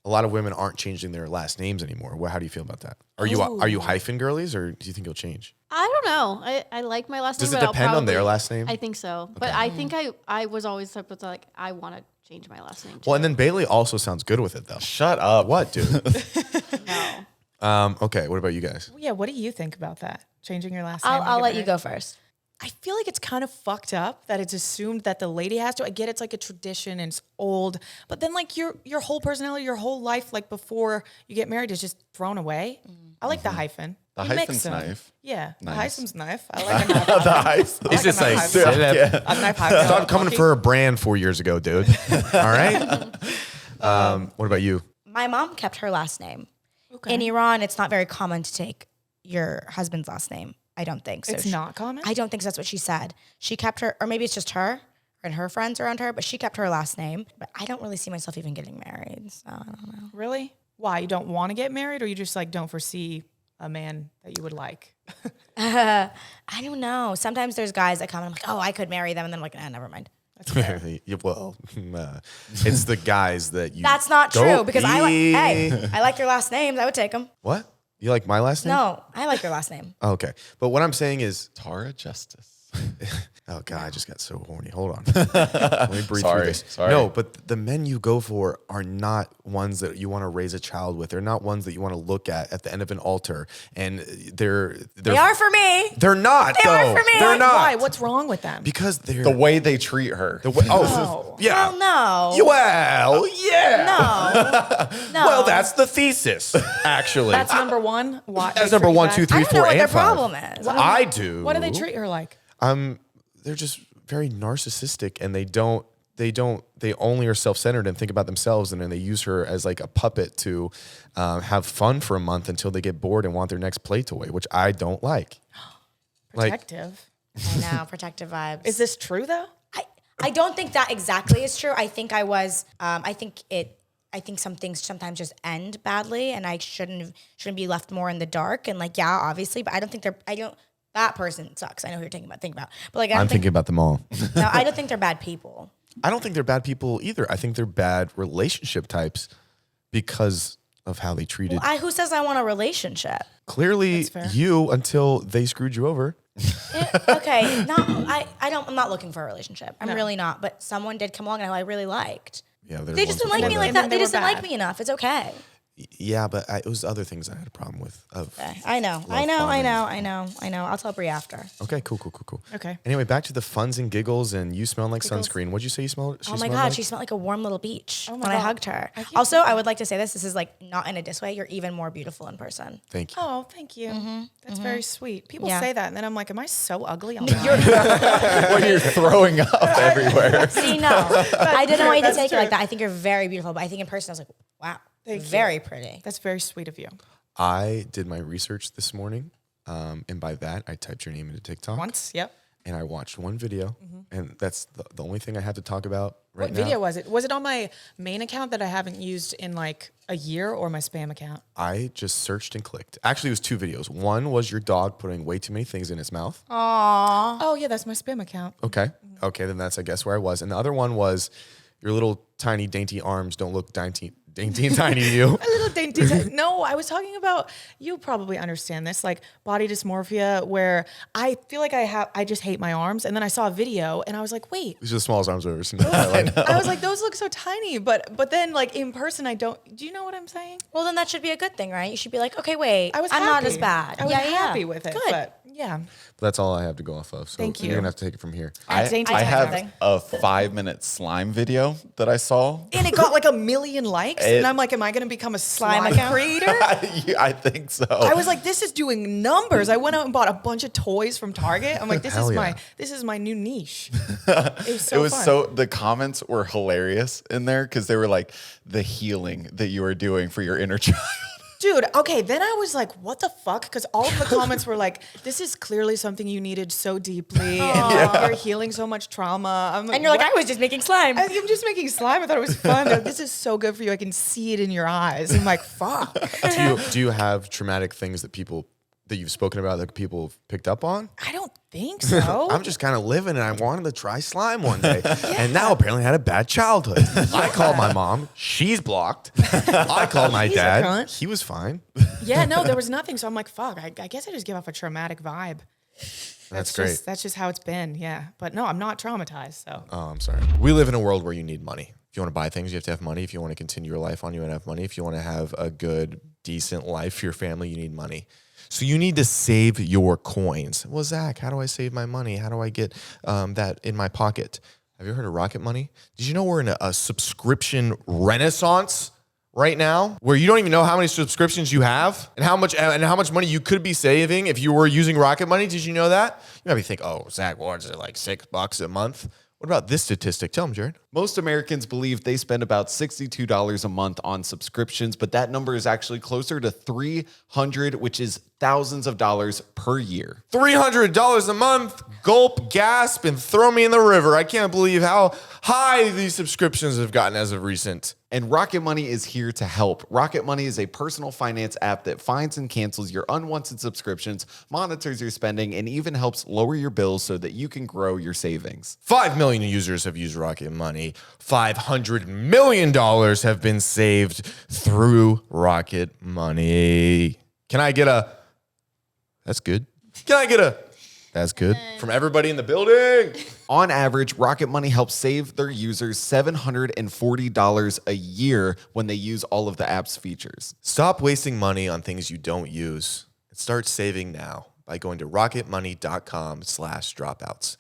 S3: A lot of women aren't changing their last names anymore. Well, how do you feel about that? Are you hyphen girlies, or do you think it'll change?
S5: I don't know. I like my last
S3: Does
S5: name.
S3: it
S5: but I'll
S3: depend on their
S5: probably-
S3: last name?
S5: I think so. But I think I was always type of like, I want to change my last name. Too.
S3: Well, and then Bailey also sounds good with it though.
S4: Shut up.
S3: What, dude?
S5: No.
S3: Okay. What about you guys?
S1: Yeah, what do you think about that? Changing your last name?
S2: I'll
S1: to
S2: let
S1: get
S2: you
S1: married?
S2: go first.
S1: I feel like it's kind of fucked up that it's assumed that the lady has to. I get it's like a tradition and it's old, but then like your whole personality, your whole life, like before you get married, is just thrown away. I like the hyphen.
S4: The
S1: You mix
S4: hyphen's
S1: them.
S4: knife.
S1: Yeah, the
S4: Nice.
S1: hyphen's knife. I like a knife.
S4: The highs.
S1: I like a knife hyphen. A knife hyphen.
S3: Stop coming for a brand 4 years ago, dude. All right. What about you?
S2: My mom kept her last name.
S1: Okay.
S2: In Iran, it's not very common to take your husband's last name. I don't think so.
S1: It's not common?
S2: I don't think so. That's what she said. She kept her, or maybe it's just her and her friends around her, but she kept her last name. But I don't really see myself even getting married. So I don't know.
S1: Really? Why? You don't want to get married, or you just like don't foresee a man that you would like?
S2: I don't know. Sometimes there's guys that come and I'm like, oh, I could marry them. And then I'm like, never mind.
S3: Yeah, well, it's the guys that you.
S2: That's not
S3: Go
S2: true because
S3: eat.
S2: I like your last names. I would take them.
S3: What? You like my last name?
S2: No, I like your last name.
S3: Oh, okay. But what I'm saying is,
S4: Tara Justice.
S3: oh God, I just got so horny. Hold on. Let me breathe
S4: Sorry,
S3: through this.
S4: sorry.
S3: No, but the men you go for are not ones that you want to raise a child with. They're not ones that you want to look at the end of an altar. And they're
S2: They are for me.
S3: They're not.
S2: They
S3: though.
S2: are for me.
S3: They're not.
S1: Why? What's wrong with them?
S3: Because they're
S4: The way they treat her.
S3: the way. Oh, yeah.
S2: Well, no.
S3: Well, yeah.
S2: No.
S3: Well, that's the thesis, actually.
S1: That's number one. Why?
S3: That's number 1, 2, 3,
S2: I don't
S3: 4,
S2: know what
S3: and
S2: their
S3: 5.
S2: problem is.
S3: I do.
S1: What do they treat her like?
S3: They're just very narcissistic, and they only are self-centered and think about themselves, and then they use her as like a puppet to have fun for a month until they get bored and want their next play toy, which I don't like.
S1: Protective.
S2: I know, protective vibes.
S1: Is this true though?
S2: I don't think that exactly is true. I think I was. I think some things sometimes just end badly, and I shouldn't be left more in the dark. And like, yeah, obviously, but I don't think they're. I don't. That person sucks. I know who you're thinking about. But like,
S3: I'm thinking about them all.
S2: No, I don't think they're bad people.
S3: I don't think they're bad people either. I think they're bad relationship types because of how they treated.
S2: Who says I want a relationship?
S3: Clearly,
S1: fair.
S3: you until they screwed you over.
S2: Okay, no, I don't. I'm not looking for a relationship. I'm really not. But someone did come along who I really liked.
S3: Yeah,
S2: They just didn't like me like
S1: And then
S2: that.
S1: they
S2: They just
S1: were
S2: didn't like
S1: bad.
S2: me enough. It's okay.
S3: Yeah, but it was other things I had a problem with.
S2: I know. I'll tell Brie after.
S3: Okay, cool.
S1: Okay.
S3: Anyway, back to the funs and giggles, and you smell like sunscreen. What'd you say you smelled?
S2: Oh my God, she smelled like a warm little beach when I
S1: God.
S2: hugged her. Also, I would like to say this is like not in a diss way. You're even more beautiful in person.
S3: Thank you.
S1: Oh, thank you. That's very sweet. People
S2: Yeah.
S1: say that, and then I'm like, am I so ugly? online?
S4: When you're throwing up everywhere.
S2: See, no, I didn't want you to
S1: That's
S2: take
S1: true.
S2: it like that. I think you're very beautiful, but I think in person I was like, wow, very pretty.
S1: That's very sweet of you.
S3: I did my research this morning, and by that, I typed your name into TikTok.
S1: Once, yep.
S3: And I watched one video, and that's the only thing I have to talk about right
S1: What
S3: now.
S1: video was it? Was it on my main account that I haven't used in like a year, or my spam account?
S3: I just searched and clicked. Actually, it was 2 videos. One was your dog putting way too many things in his mouth.
S1: Oh yeah, that's my spam account.
S3: Okay. Okay, then that's, I guess, where I was. And the other one was your little tiny dainty arms don't look dainty and tiny to you.
S1: A little dainty. No, I was talking about, you probably understand this, like body dysmorphia, where I feel like I just hate my arms. And then I saw a video and I was like, wait,
S3: These are the smallest arms I've ever seen. in my life.
S1: I was like, those look so tiny. But then like in person, I don't, do you know what I'm saying?
S2: Well, then that should be a good thing, right? You should be like, okay, wait,
S1: I was
S2: I'm not
S1: happy.
S2: as bad.
S1: I was
S2: yeah,
S1: happy with it.
S2: Good.
S1: But Yeah.
S3: That's all I have to go off of. So
S1: Thank you.
S3: You're gonna have to take it from here.
S1: Dainty
S4: I
S1: Type
S4: have
S1: thing.
S4: a 5-minute slime video that I saw.
S1: And it got like 1 million likes. And I'm like, am I going to become a slime
S2: account?
S1: creator?
S4: I think so.
S1: I was like, this is doing numbers. I went out and bought a bunch of toys from Target. I'm like, this is my new niche. It was so fun.
S4: The comments were hilarious in there because they were like the healing that you are doing for your inner child.
S1: Dude, okay, then I was like, what the fuck? Because all of the comments were like, this is clearly something you needed so deeply. And like, you're healing so much trauma. I'm like,
S2: And you're like,
S1: what?
S2: I was just making slime.
S1: I'm just making slime. I thought it was fun. They're like, this is so good for you. I can see it in your eyes. I'm like, fuck.
S3: Do you have traumatic things that you've spoken about that people have picked up on?
S1: I don't think so.
S3: I'm just kind of living, and I wanted to try slime one day, and now apparently I had a bad childhood. I called my mom; she's blocked. I called my
S1: He's a
S3: dad;
S1: cunt.
S3: he was fine.
S1: Yeah, no, there was nothing. So I'm like, fuck. I guess I just give off a traumatic vibe.
S3: That's great.
S1: That's just how it's been. Yeah, but no, I'm not traumatized. So
S3: Oh, I'm sorry. We live in a world where you need money. If you want to buy things, you have to have money. If you want to continue your life on, you want to have money. If you want to have a good, decent life for your family, you need money. So you need to save your coins. Well, Zach, how do I save my money? How do I get that in my pocket? Have you heard of Rocket Money? Did you know we're in a subscription renaissance right now, where you don't even know how many subscriptions you have and how much money you could be saving if you were using Rocket Money? Did you know that? You might be thinking, oh, Zach, what is it, like $6 a month? What about this statistic? Tell them, Jared.
S4: Most Americans believe they spend about $62 a month on subscriptions, but that number is actually closer to $300, which is thousands of dollars per year.
S3: $300 a month, gulp, gasp, and throw me in the river. I can't believe how high these subscriptions have gotten as of recent.
S4: And Rocket Money is here to help. Rocket Money is a personal finance app that finds and cancels your unwanted subscriptions, monitors your spending, and even helps lower your bills so that you can grow your savings.
S3: 5 million users have used Rocket Money. $500 million have been saved through Rocket Money. Can I get a, that's good? Can I get a, that's good? From everybody in the building.
S4: On average, Rocket Money helps save their users $740 a year when they use all of the app's features.
S3: Stop wasting money on things you don't use and start saving now by going to rocketmoney.com/dropouts.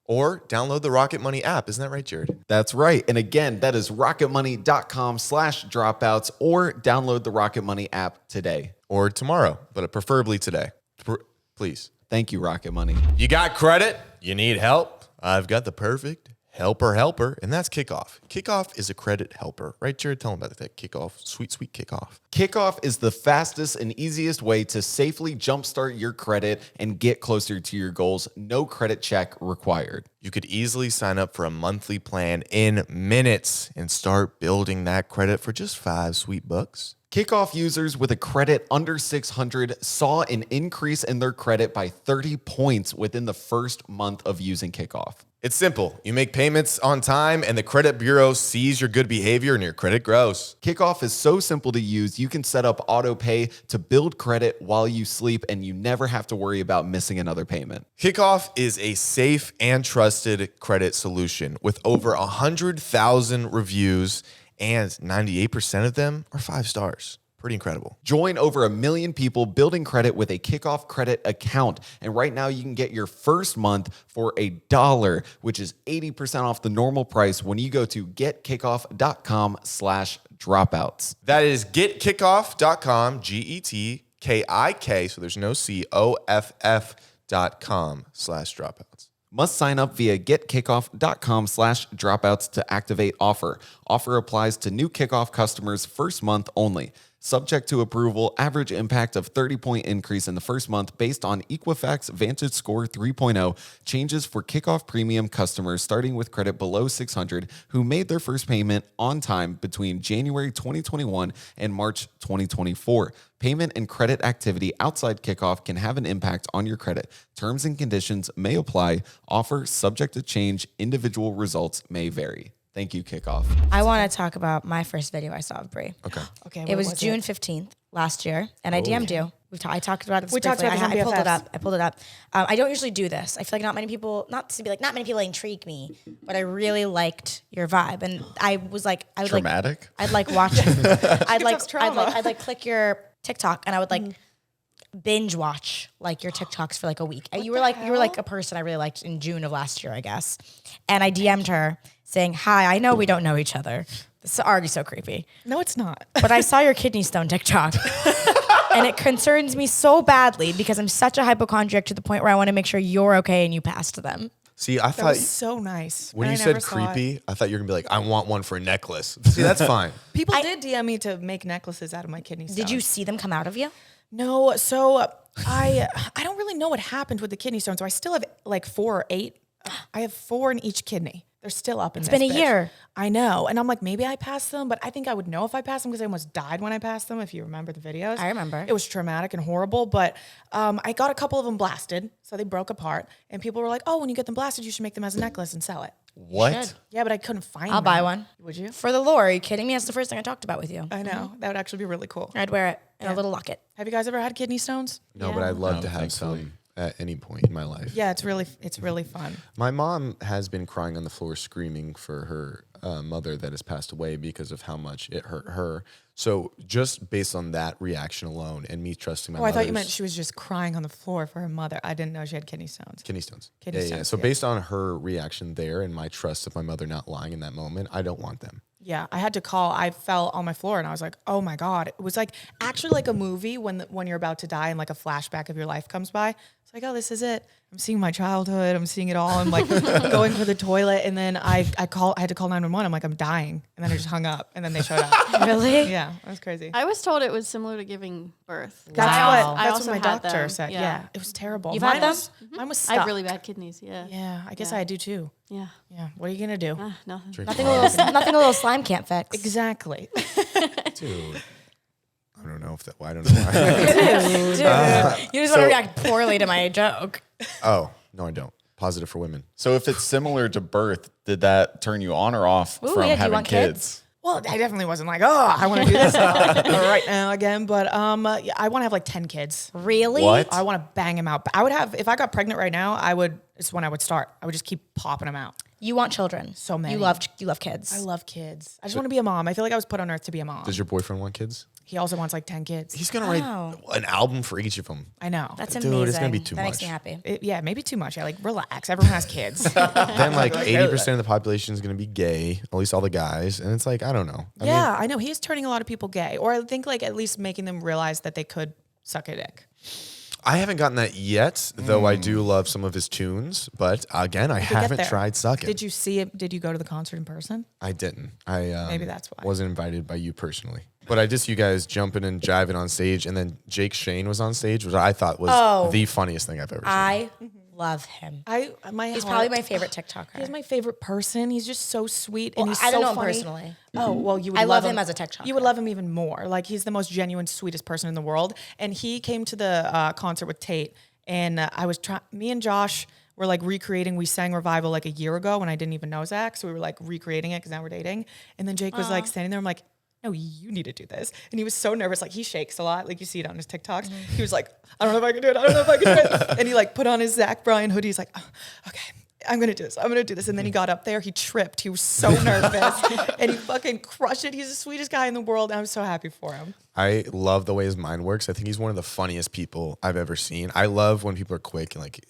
S3: Or download the Rocket Money app. Isn't that right, Jared?
S4: That's right. And again, that is rocketmoney.com/dropouts, or download the Rocket Money app today.
S3: Or tomorrow, but preferably today. Please.
S4: Thank you, Rocket Money.
S3: You got credit? You need help? I've got the perfect helper, and that's Kickoff. Kickoff is a credit helper. Right, Jared? Tell them about that Kickoff. Sweet, sweet Kickoff.
S4: Kickoff is the fastest and easiest way to safely jumpstart your credit and get closer to your goals. No credit check required.
S3: You could easily sign up for a monthly plan in minutes and start building that credit for just $5 sweet bucks.
S4: Kickoff users with a credit under 600 saw an increase in their credit by 30 points within the first month of using Kickoff.
S3: It's simple. You make payments on time, and the credit bureau sees your good behavior, and your credit grows.
S4: Kickoff is so simple to use. You can set up auto pay to build credit while you sleep, and you never have to worry about missing another payment.
S3: Kickoff is a safe and trusted credit solution with over 100,000 reviews, and 98% of them are 5 stars. Pretty incredible.
S4: Join over 1 million people building credit with a Kickoff credit account. And right now you can get your first month for $1, which is 80% off the normal price when you go to getkickoff.com/dropouts.
S3: That is getkickoff.com, GETKIK, so there's no COFF.com/dropouts.
S4: Must sign up via getkickoff.com/dropouts to activate offer. Offer applies to new Kickoff customers first month only. Subject to approval, average impact of 30-point increase in the first month based on Equifax Vantage Score 3.0. Changes for Kickoff Premium customers starting with credit below 600 who made their first payment on time between January 2021 and March 2024. Payment and credit activity outside Kickoff can have an impact on your credit. Terms and conditions may apply. Offer subject to change. Individual results may vary. Thank you, Kickoff.
S2: I want to talk about my first video I saw of Brie.
S3: Okay.
S1: Okay,
S2: It was June 15th last year, and I DM'd you. I talked about it.
S1: We talked
S2: briefly.
S1: about this on
S2: I pulled it up. I don't usually do this. I feel like not many people intrigue me, but I really liked your vibe, and I was like,
S4: Traumatic?
S2: I'd like watch it. I'd
S1: TikTok's trauma.
S2: like click your TikTok, and I would like. binge watch like your TikToks for like a week. You were like a person I really liked in June of last year, I guess. And I DM'd her saying, "Hi, I know we don't know each other. This is already so creepy.
S1: No, it's not.
S2: But I saw your kidney stone TikTok." And it concerns me so badly because I'm such a hypochondriac to the point where I want to make sure you're okay and you pass to them.
S3: See, I
S1: That
S3: thought
S1: was so nice.
S3: when
S1: And
S3: you
S1: I never
S3: said
S1: saw it.
S3: creepy, I thought you were gonna be like, I want one for a necklace. See, that's fine.
S1: People did DM me to make necklaces out of my kidney stones.
S2: Did you see them come out of you?
S1: No, so I don't really know what happened with the kidney stones. So I still have like 4 or 8. I have 4 in each kidney. They're still up in
S2: It's
S1: this
S2: been a
S1: bitch.
S2: year.
S1: I know. And I'm like, maybe I passed them, but I think I would know if I passed them because I almost died when I passed them, if you remember the videos.
S2: I remember.
S1: It was traumatic and horrible, but I got a couple of them blasted, so they broke apart. And people were like, oh, when you get them blasted, you should make them as a necklace and sell it.
S4: What?
S1: Yeah, but I couldn't find
S2: I'll
S1: them.
S2: buy one.
S1: Would you?
S2: For the lore, are you kidding me? That's the first thing I talked about with you.
S1: I know. That would actually be really cool.
S2: I'd wear it in a little locket.
S1: Have you guys ever had kidney stones?
S3: No, but I'd love to have
S4: thankfully.
S3: some at any point in my life.
S1: Yeah, it's really fun.
S3: My mom has been crying on the floor, screaming for her mother that has passed away because of how much it hurt her. So just based on that reaction alone, and me trusting my
S1: Oh, I thought you
S3: mother's-
S1: meant she was just crying on the floor for her mother. I didn't know she had kidney stones.
S3: Kidney stones.
S1: Kidney
S3: Yeah.
S1: stones,
S3: So
S1: yeah.
S3: based on her reaction there and my trust of my mother not lying in that moment, I don't want them.
S1: Yeah, I had to call. I fell on my floor and I was like, "Oh my god!" It was like actually like a movie when you're about to die and like a flashback of your life comes by. It's like, "Oh, this is it. I'm seeing my childhood. I'm seeing it all. I'm like going for the toilet." And then I had to call 911. I'm like, "I'm dying," and then I just hung up. And then they showed up.
S2: Really?
S1: Yeah, that was crazy.
S5: I was told it was similar to giving birth.
S1: That's
S2: Wow.
S1: what
S5: I
S1: that's
S5: also
S1: what my
S5: had
S1: doctor
S5: them.
S1: said.
S5: Yeah.
S1: Yeah. It was terrible.
S2: You've had them?
S1: Mine was
S5: I
S1: stuck.
S5: have really bad kidneys. Yeah.
S1: Yeah, I guess I do too.
S5: Yeah.
S1: Yeah. What are you gonna do?
S5: Nothing.
S2: Nothing a little slime can't fix.
S1: Exactly.
S3: Dude. I don't know if that. I don't know why.
S2: You just want to react poorly to my joke.
S3: Oh, no, I don't. Positive for women.
S4: So if it's similar to birth, did that turn you on or off
S2: Ooh,
S4: from
S2: yeah, do you
S4: having
S2: want
S4: kids?
S2: kids?
S1: Well, I definitely wasn't like, oh, I want to do this right now again. But yeah, I want to have like 10 kids.
S2: Really?
S4: What?
S1: I want to bang them out. I would have, if I got pregnant right now, it's when I would start. I would just keep popping them out.
S2: You want children.
S1: So many.
S2: You love kids.
S1: I love kids. I just want to be a mom. I feel like I was put on earth to be a mom.
S3: Does your boyfriend want kids?
S1: He also wants like 10 kids.
S3: He's going to write an album for each of them.
S1: I know.
S2: That's
S3: Dude,
S2: amazing.
S3: it's gonna be too
S2: that makes
S3: much.
S2: me happy.
S1: Yeah, maybe too much. Yeah, like relax. Everyone has kids.
S3: Then like 80% of the population is going to be gay, at least all the guys. And it's like, I don't know. I mean,
S1: Yeah, I know. He is turning a lot of people gay. Or I think like at least making them realize that they could suck a dick.
S3: I haven't gotten that yet, though I do love some of his tunes. But again, I
S1: could get
S3: haven't
S1: there.
S3: tried sucking.
S1: Did you see it? Did you go to the concert in person?
S3: I didn't. I
S1: Maybe that's why.
S3: wasn't invited by you personally. But I just you guys jumping and jiving on stage, and then Jake Shane was on stage, which I thought was the funniest thing I've ever seen.
S2: I love him. He's probably my favorite TikToker.
S1: He's my favorite person. He's just so sweet
S2: Well,
S1: and he's
S2: I don't
S1: so
S2: know him
S1: funny.
S2: personally.
S1: Oh well, you would.
S2: I love
S1: love
S2: him as a TikToker.
S1: You would love him even more. Like he's the most genuine, sweetest person in the world. And he came to the concert with Tate, and I was trying. Me and Josh were like recreating. We sang Revival like a year ago when I didn't even know Zach, so we were like recreating it because now we're dating. And then Jake was like standing there. I'm like, no, you need to do this. And he was so nervous. Like he shakes a lot. Like you see it on his TikToks. He was like, I don't know if I can do it. I don't know if I can do it. And he like put on his Zach Bryan hoodie. He's like, oh, okay, I'm going to do this. I'm going to do this. And then he got up there. He tripped. He was so nervous. And he fucking crushed it. He's the sweetest guy in the world. I'm so happy for him.
S3: I love the way his mind works. I think he's one of the funniest people I've ever seen. I love when people are quick and like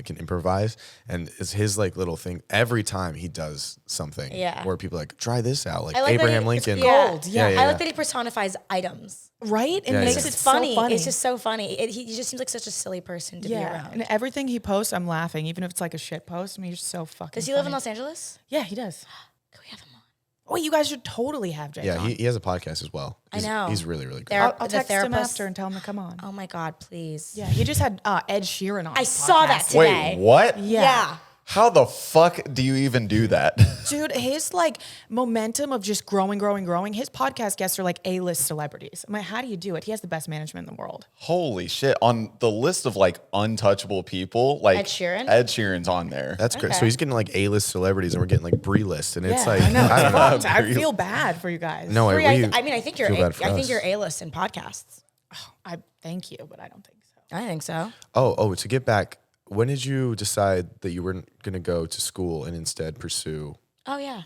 S3: can improvise, and it's his like little thing every time he does something.
S2: Yeah.
S3: Where people are like try this out, like
S2: I like
S3: Abraham
S2: that
S3: Lincoln.
S1: gold. Yeah.
S2: I like that he personifies items.
S1: Right? And
S3: Yeah,
S1: makes
S3: yeah.
S1: it
S2: It's
S1: so
S2: funny.
S1: funny.
S2: It's just so funny. He just seems like such a silly person to be
S1: yeah.
S2: around.
S1: And everything he posts, I'm laughing. Even if it's like a shit post. I mean, he's just so fucking
S2: Does he live in
S1: funny.
S2: Los Angeles?
S1: Yeah, he does.
S2: Can we have him on?
S1: Oh, you guys should totally have Jake
S3: Yeah,
S1: on.
S3: he has a podcast as well.
S2: I know.
S3: He's really, really good.
S2: There-
S1: I'll
S2: the
S1: text him
S2: therapist-
S1: after and tell him to come on.
S2: Oh my God, please.
S1: Yeah, he just had Ed Sheeran on.
S2: I
S1: his
S2: saw that
S1: podcast.
S2: today.
S4: Wait, what?
S1: Yeah.
S4: How the fuck do you even do that?
S1: Dude, his like momentum of just growing. His podcast guests are like A-list celebrities. I'm like, how do you do it? He has the best management in the world.
S4: Holy shit. On the list of like untouchable people, like
S2: Ed Sheeran?
S4: Ed Sheeran's on there.
S3: That's great. So
S2: Okay.
S3: he's getting like A-list celebrities, and we're getting like Brie-list, and it's like
S1: I know.
S3: I don't know.
S1: Fucked. I feel bad for you guys.
S3: No,
S2: Bree,
S3: we
S2: I mean, I think you're
S3: feel bad for us.
S2: A-list in podcasts.
S1: I thank you, but I don't think so.
S2: I think so.
S3: Oh, to get back, when did you decide that you were going to go to school and instead pursue?
S2: Oh yeah.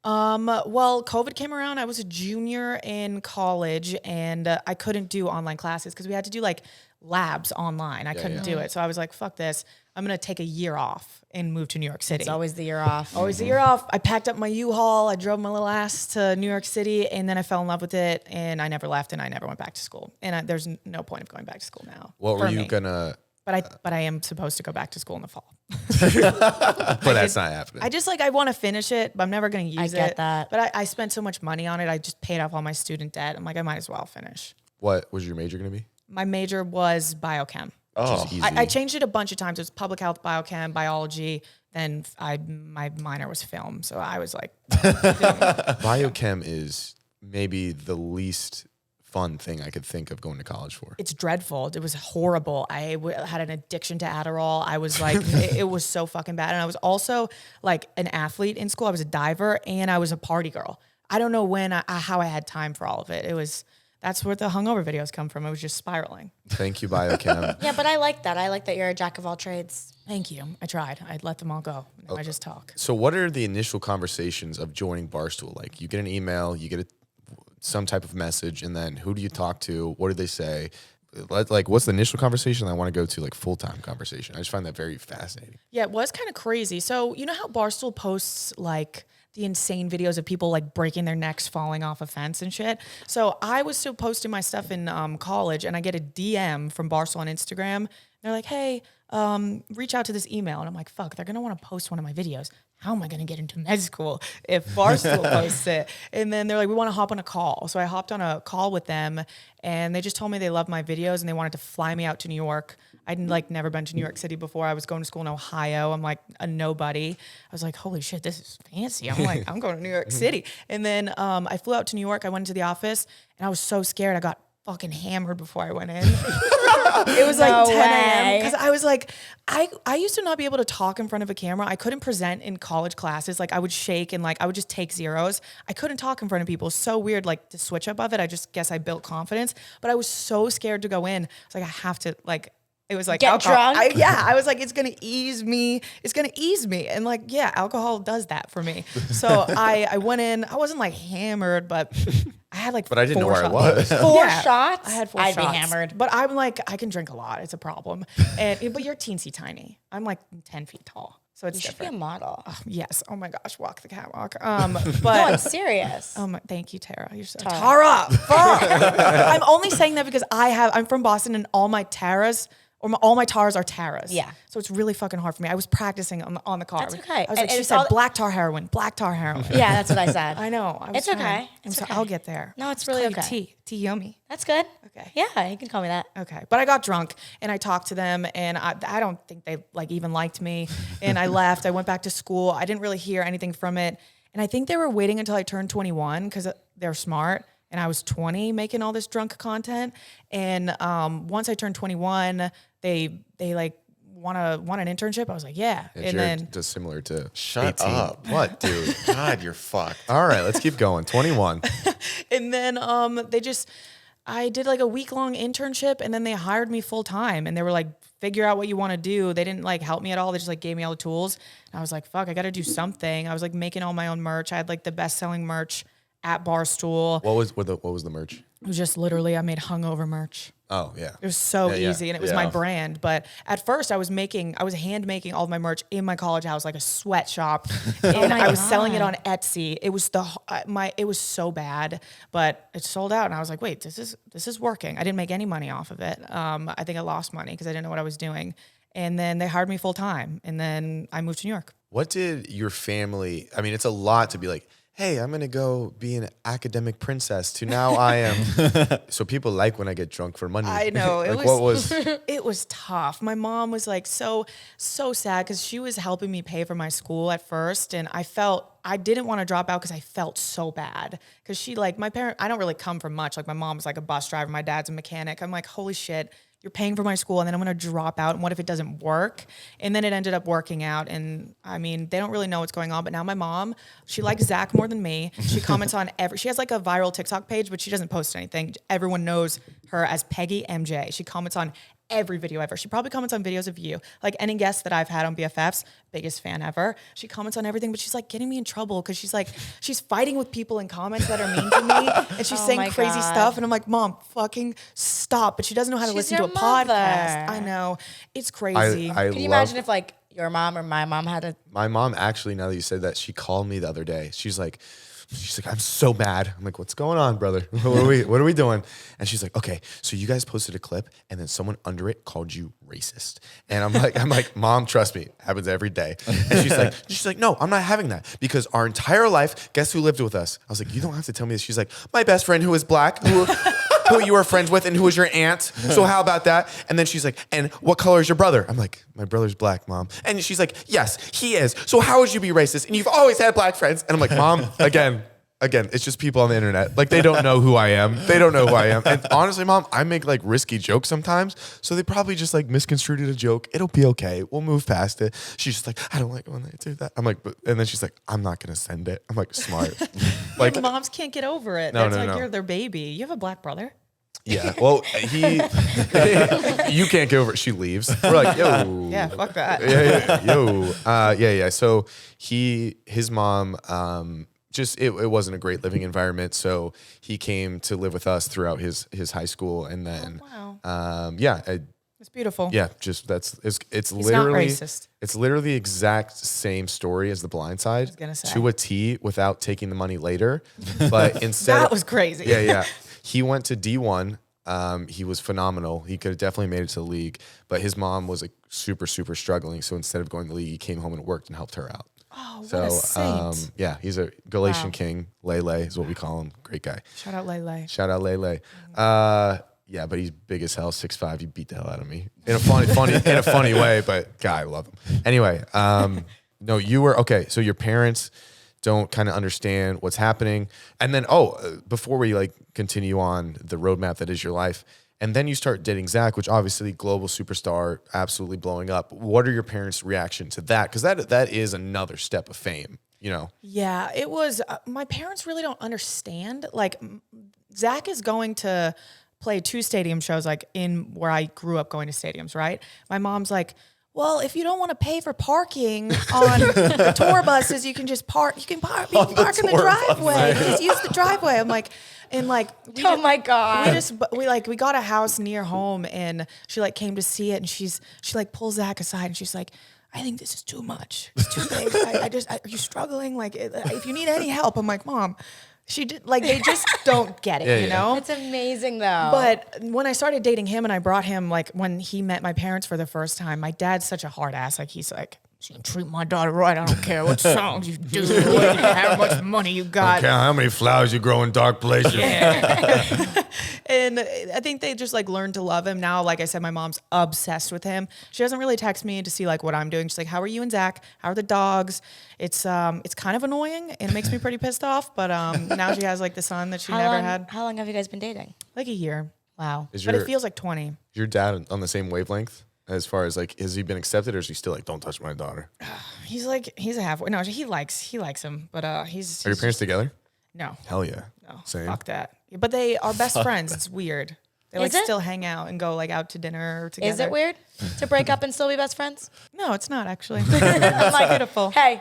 S1: Well, COVID came around. I was a junior in college, and I couldn't do online classes because we had to do like labs online. I couldn't do it. So I was like, fuck this. I'm going to take a year off and move to New York City.
S2: It's always the year off.
S1: Always the year off. I packed up my U-Haul. I drove my little ass to New York City, and then I fell in love with it, and I never left, and I never went back to school. And there's no point of going back to school now.
S3: What were
S1: for
S3: you
S1: me.
S3: gonna?
S1: But I am supposed to go back to school in the fall.
S3: But that's not happening.
S1: I just I want to finish it, but I'm never going to use it.
S2: I get that.
S1: But I spent so much money on it. I just paid off all my student debt. I'm like, I might as well finish.
S3: What was your major gonna be?
S1: My major was biochem.
S3: Oh, easy.
S1: I changed it a bunch of times. It was public health, biochem, biology. Then my minor was film. So I was like,
S3: Biochem is maybe the least fun thing I could think of going to college for.
S1: it's dreadful. It was horrible. I had an addiction to Adderall. I was like, it was so fucking bad. And I was also like an athlete in school. I was a diver and I was a party girl. I don't know how I had time for all of it. That's where the hungover videos come from. It was just spiraling.
S3: Thank you, Biochem.
S2: Yeah, but I like that. I like that you're a jack of all trades.
S1: Thank you. I tried. I'd let them all go. Now I just talk.
S3: So what are the initial conversations of joining Barstool? Like you get an email, you get some type of message, and then who do you talk to? What do they say? Like what's the initial conversation? I want to go to like full-time conversation. I just find that very fascinating.
S1: Yeah, it was kind of crazy. So you know how Barstool posts like the insane videos of people like breaking their necks, falling off a fence and shit. So I was still posting my stuff in college, and I get a DM from Barstool on Instagram. They're like, hey, reach out to this email. And I'm like, fuck, they're going to want to post one of my videos. How am I going to get into med school if Barstool posts it? And then they're like, we want to hop on a call. So I hopped on a call with them, and they just told me they loved my videos and they wanted to fly me out to New York. I'd like never been to New York City before. I was going to school in Ohio. I'm like a nobody. I was like, holy shit, this is fancy. I'm like, I'm going to New York City. And then I flew out to New York. I went into the office and I was so scared. I got fucking hammered before I went in. It was like
S2: No
S1: 10 a.m.
S2: way.
S1: because I was like, I used to not be able to talk in front of a camera. I couldn't present in college classes. Like I would shake and like I would just take zeros. I couldn't talk in front of people. It was so weird, like the switch up of it. I just guess I built confidence, but I was so scared to go in. I was like, I have to like. It was like
S2: Get
S1: alcohol.
S2: drunk?
S1: I was like, it's gonna ease me. It's gonna ease me. And like, yeah, alcohol does that for me. So I went in. I wasn't like hammered, but I had like.
S3: But I didn't know
S1: 4
S3: where I
S1: shots.
S3: was.
S2: Four
S1: Yeah,
S2: shots?
S1: I had 4
S2: I'd
S1: shots.
S2: be hammered.
S1: But I'm like, I can drink a lot. It's a problem. But you're teensy tiny. I'm like 10 feet tall. So it's
S2: You should be a
S1: different.
S2: model.
S1: Yes. Oh my gosh. Walk the catwalk.
S2: No, I'm
S1: But
S2: serious.
S1: thank you, Tara. You're so Tara. Fuck. I'm only saying that because I'm from Boston and all my Taras all my tars are Taras.
S2: Yeah.
S1: So it's really fucking hard for me. I was practicing on the car.
S2: That's okay.
S1: I was
S2: And
S1: like, she
S2: it's
S1: said
S2: all-
S1: black tar heroin, black tar heroin.
S2: Yeah, that's what I said.
S1: I know. I was
S2: It's okay.
S1: trying.
S2: It's
S1: So
S2: okay.
S1: I'll get there.
S2: No, it's
S1: Just
S2: really
S1: call you
S2: okay.
S1: Tea yummy.
S2: That's good.
S1: Okay.
S2: Yeah, you can call me that.
S1: Okay. But I got drunk and I talked to them and I don't think they like even liked me. And I left. I went back to school. I didn't really hear anything from it. And I think they were waiting until I turned 21 because they're smart. And I was 20 making all this drunk content. And once I turned 21, they like want an internship. I was like, yeah.
S3: And
S1: And then
S3: just similar to
S4: Shut
S3: 18.
S4: up.
S3: What, dude?
S4: God, you're fucked.
S3: All right, let's keep going. 21.
S1: And then I did like a week-long internship and then they hired me full-time and they were like, figure out what you want to do. They didn't like help me at all. They just like gave me all the tools. And I was like, fuck, I got to do something. I was like making all my own merch. I had like the best-selling merch at Barstool.
S3: What was the merch?
S1: It was just literally I made hungover merch.
S3: Oh, yeah.
S1: It was so
S3: Yeah, yeah.
S1: easy and it was my brand. But at first I was hand making all of my merch in my college house, like a sweatshop. And I was selling it on Etsy. It was it was so bad, but it sold out. And I was like, wait, this is working. I didn't make any money off of it. I think I lost money because I didn't know what I was doing. And then they hired me full time. And then I moved to New York.
S3: What did your family, I mean, it's a lot to be like, hey, I'm going to go be an academic princess to now I am. So people like when I get drunk for money.
S1: I know.
S3: Like what was,
S1: It was tough. My mom was like so sad because she was helping me pay for my school at first. And I didn't want to drop out because I felt so bad. Because I don't really come from much. Like my mom's like a bus driver. My dad's a mechanic. I'm like, holy shit. You're paying for my school and then I'm going to drop out. And what if it doesn't work? And then it ended up working out. And I mean, they don't really know what's going on. But now my mom, she likes Zach more than me. She comments on she has like a viral TikTok page, but she doesn't post anything. Everyone knows her as Peggy MJ. She comments on every video ever. She probably comments on videos of you. Like any guest that I've had on BFFs, biggest fan ever. She comments on everything, but she's like getting me in trouble because she's fighting with people in comments that are mean to me, and she's saying crazy stuff. And I'm like, Mom, fucking stop. But she doesn't know how to listen to a podcast. I know. It's crazy.
S3: I
S2: Can you imagine if like your mom or my mom had a...
S3: My mom actually, now that you said that, she called me the other day. She's like, I'm so mad. I'm like, what's going on, brother? What are we doing? And she's like, okay, so you guys posted a clip and then someone under it called you racist. And I'm like, Mom, trust me, it happens every day. And she's like, no, I'm not having that because our entire life, guess who lived with us? I was like, you don't have to tell me this. She's like, my best friend who is black, who you were friends with and who was your aunt. So how about that? And then she's like, and what color is your brother? I'm like, my brother's black, Mom. And she's like, yes, he is. So how would you be racist? And you've always had black friends. And I'm like, Mom, again, it's just people on the internet. Like they don't know who I am. And honestly, Mom, I make like risky jokes sometimes. So they probably just like misconstrued a joke. It'll be okay. We'll move past it. She's just like, I don't like when they do that. I'm like, and then she's like, I'm not going to send it. I'm like, smart.
S1: Like moms can't get over it.
S3: No,
S1: That's you're their baby. You have a black brother?
S3: Yeah. Well, you can't get over it. She leaves. We're like, yo.
S1: Yeah, fuck that.
S3: Yeah. So his mom, it wasn't a great living environment. So he came to live with us throughout his high school. And then,
S1: It's beautiful.
S3: yeah, it's
S1: He's
S3: literally,
S1: not racist.
S3: it's literally the exact same story as The Blind Side
S1: gonna say.
S3: to a T without taking the money later. But instead,
S1: That was crazy.
S3: Yeah. He went to D1. He was phenomenal. He could have definitely made it to the league, but his mom was like super, super struggling. So instead of going to the league, he came home and worked and helped her out.
S1: Oh, what a saint.
S3: Yeah, he's a Galatian king. Lele is what we call him. Great guy.
S1: Shout out Lele.
S3: Yeah, but he's big as hell, 6'5". He beat the hell out of me in a funny way. But God, I love him. Anyway, no, you were okay. So your parents don't kind of understand what's happening, and then before we like continue on the roadmap that is your life, and then you start dating Zach, which obviously global superstar, absolutely blowing up. What are your parents' reaction to that? Because that is another step of fame, you know.
S1: Yeah, it was. My parents really don't understand. Like, Zach is going to play 2 stadium shows, like in where I grew up going to stadiums, right? My mom's like, well, if you don't want to pay for parking on the tour buses, you can just park. You can park in the driveway. Just use the driveway. I'm like, and like,
S2: Oh my God.
S1: We got a house near home, and she like came to see it, and she like pulls Zach aside, and she's like, I think this is too much. It's too big. Are you struggling? Like, if you need any help, I'm like, Mom. They just don't get it, you know?
S2: It's amazing though.
S1: But when I started dating him and I brought him, like when he met my parents for the first time, my dad's such a hard ass. Like he's like, you can treat my daughter right. I don't care what songs you do, how much money you got.
S3: Okay, how many flowers you grow in dark places.
S1: Yeah. And I think they just like learned to love him. Now, like I said, my mom's obsessed with him. She doesn't really text me to see like what I'm doing. She's like, how are you and Zach? How are the dogs? It's kind of annoying and it makes me pretty pissed off. But now she has like the son that she never had.
S2: How long have you guys been dating?
S1: Like a year.
S2: Wow.
S1: But it feels like 20.
S3: Your dad on the same wavelength as far as like, has he been accepted or is he still like, don't touch my daughter?
S1: He's a halfway. No, he likes him, but he's.
S3: Are your parents together?
S1: No.
S3: Hell yeah.
S1: No.
S3: Same.
S1: Fuck that. But they are best friends. It's weird. They like
S2: Is it?
S1: still hang out and go like out to dinner together.
S2: Is it weird to break up and still be best friends?
S1: No, it's not actually. I'm like beautiful.
S2: Hey.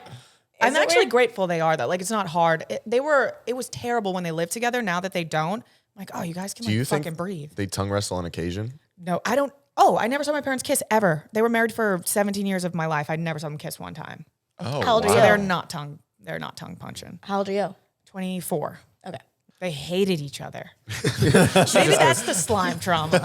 S1: I'm actually grateful they are though. Like it's not hard. It was terrible when they lived together. Now that they don't, I'm like, oh, you guys can
S3: Do you
S1: like
S3: think
S1: fucking breathe.
S3: they tongue wrestle on occasion?
S1: No, I don't. Oh, I never saw my parents kiss ever. They were married for 17 years of my life. I never saw them kiss one time.
S4: Oh,
S2: How old are
S1: So
S2: you?
S1: they're not tongue punching.
S2: How old are you?
S1: 24.
S2: Okay.
S1: They hated each other. Maybe that's the slime trauma.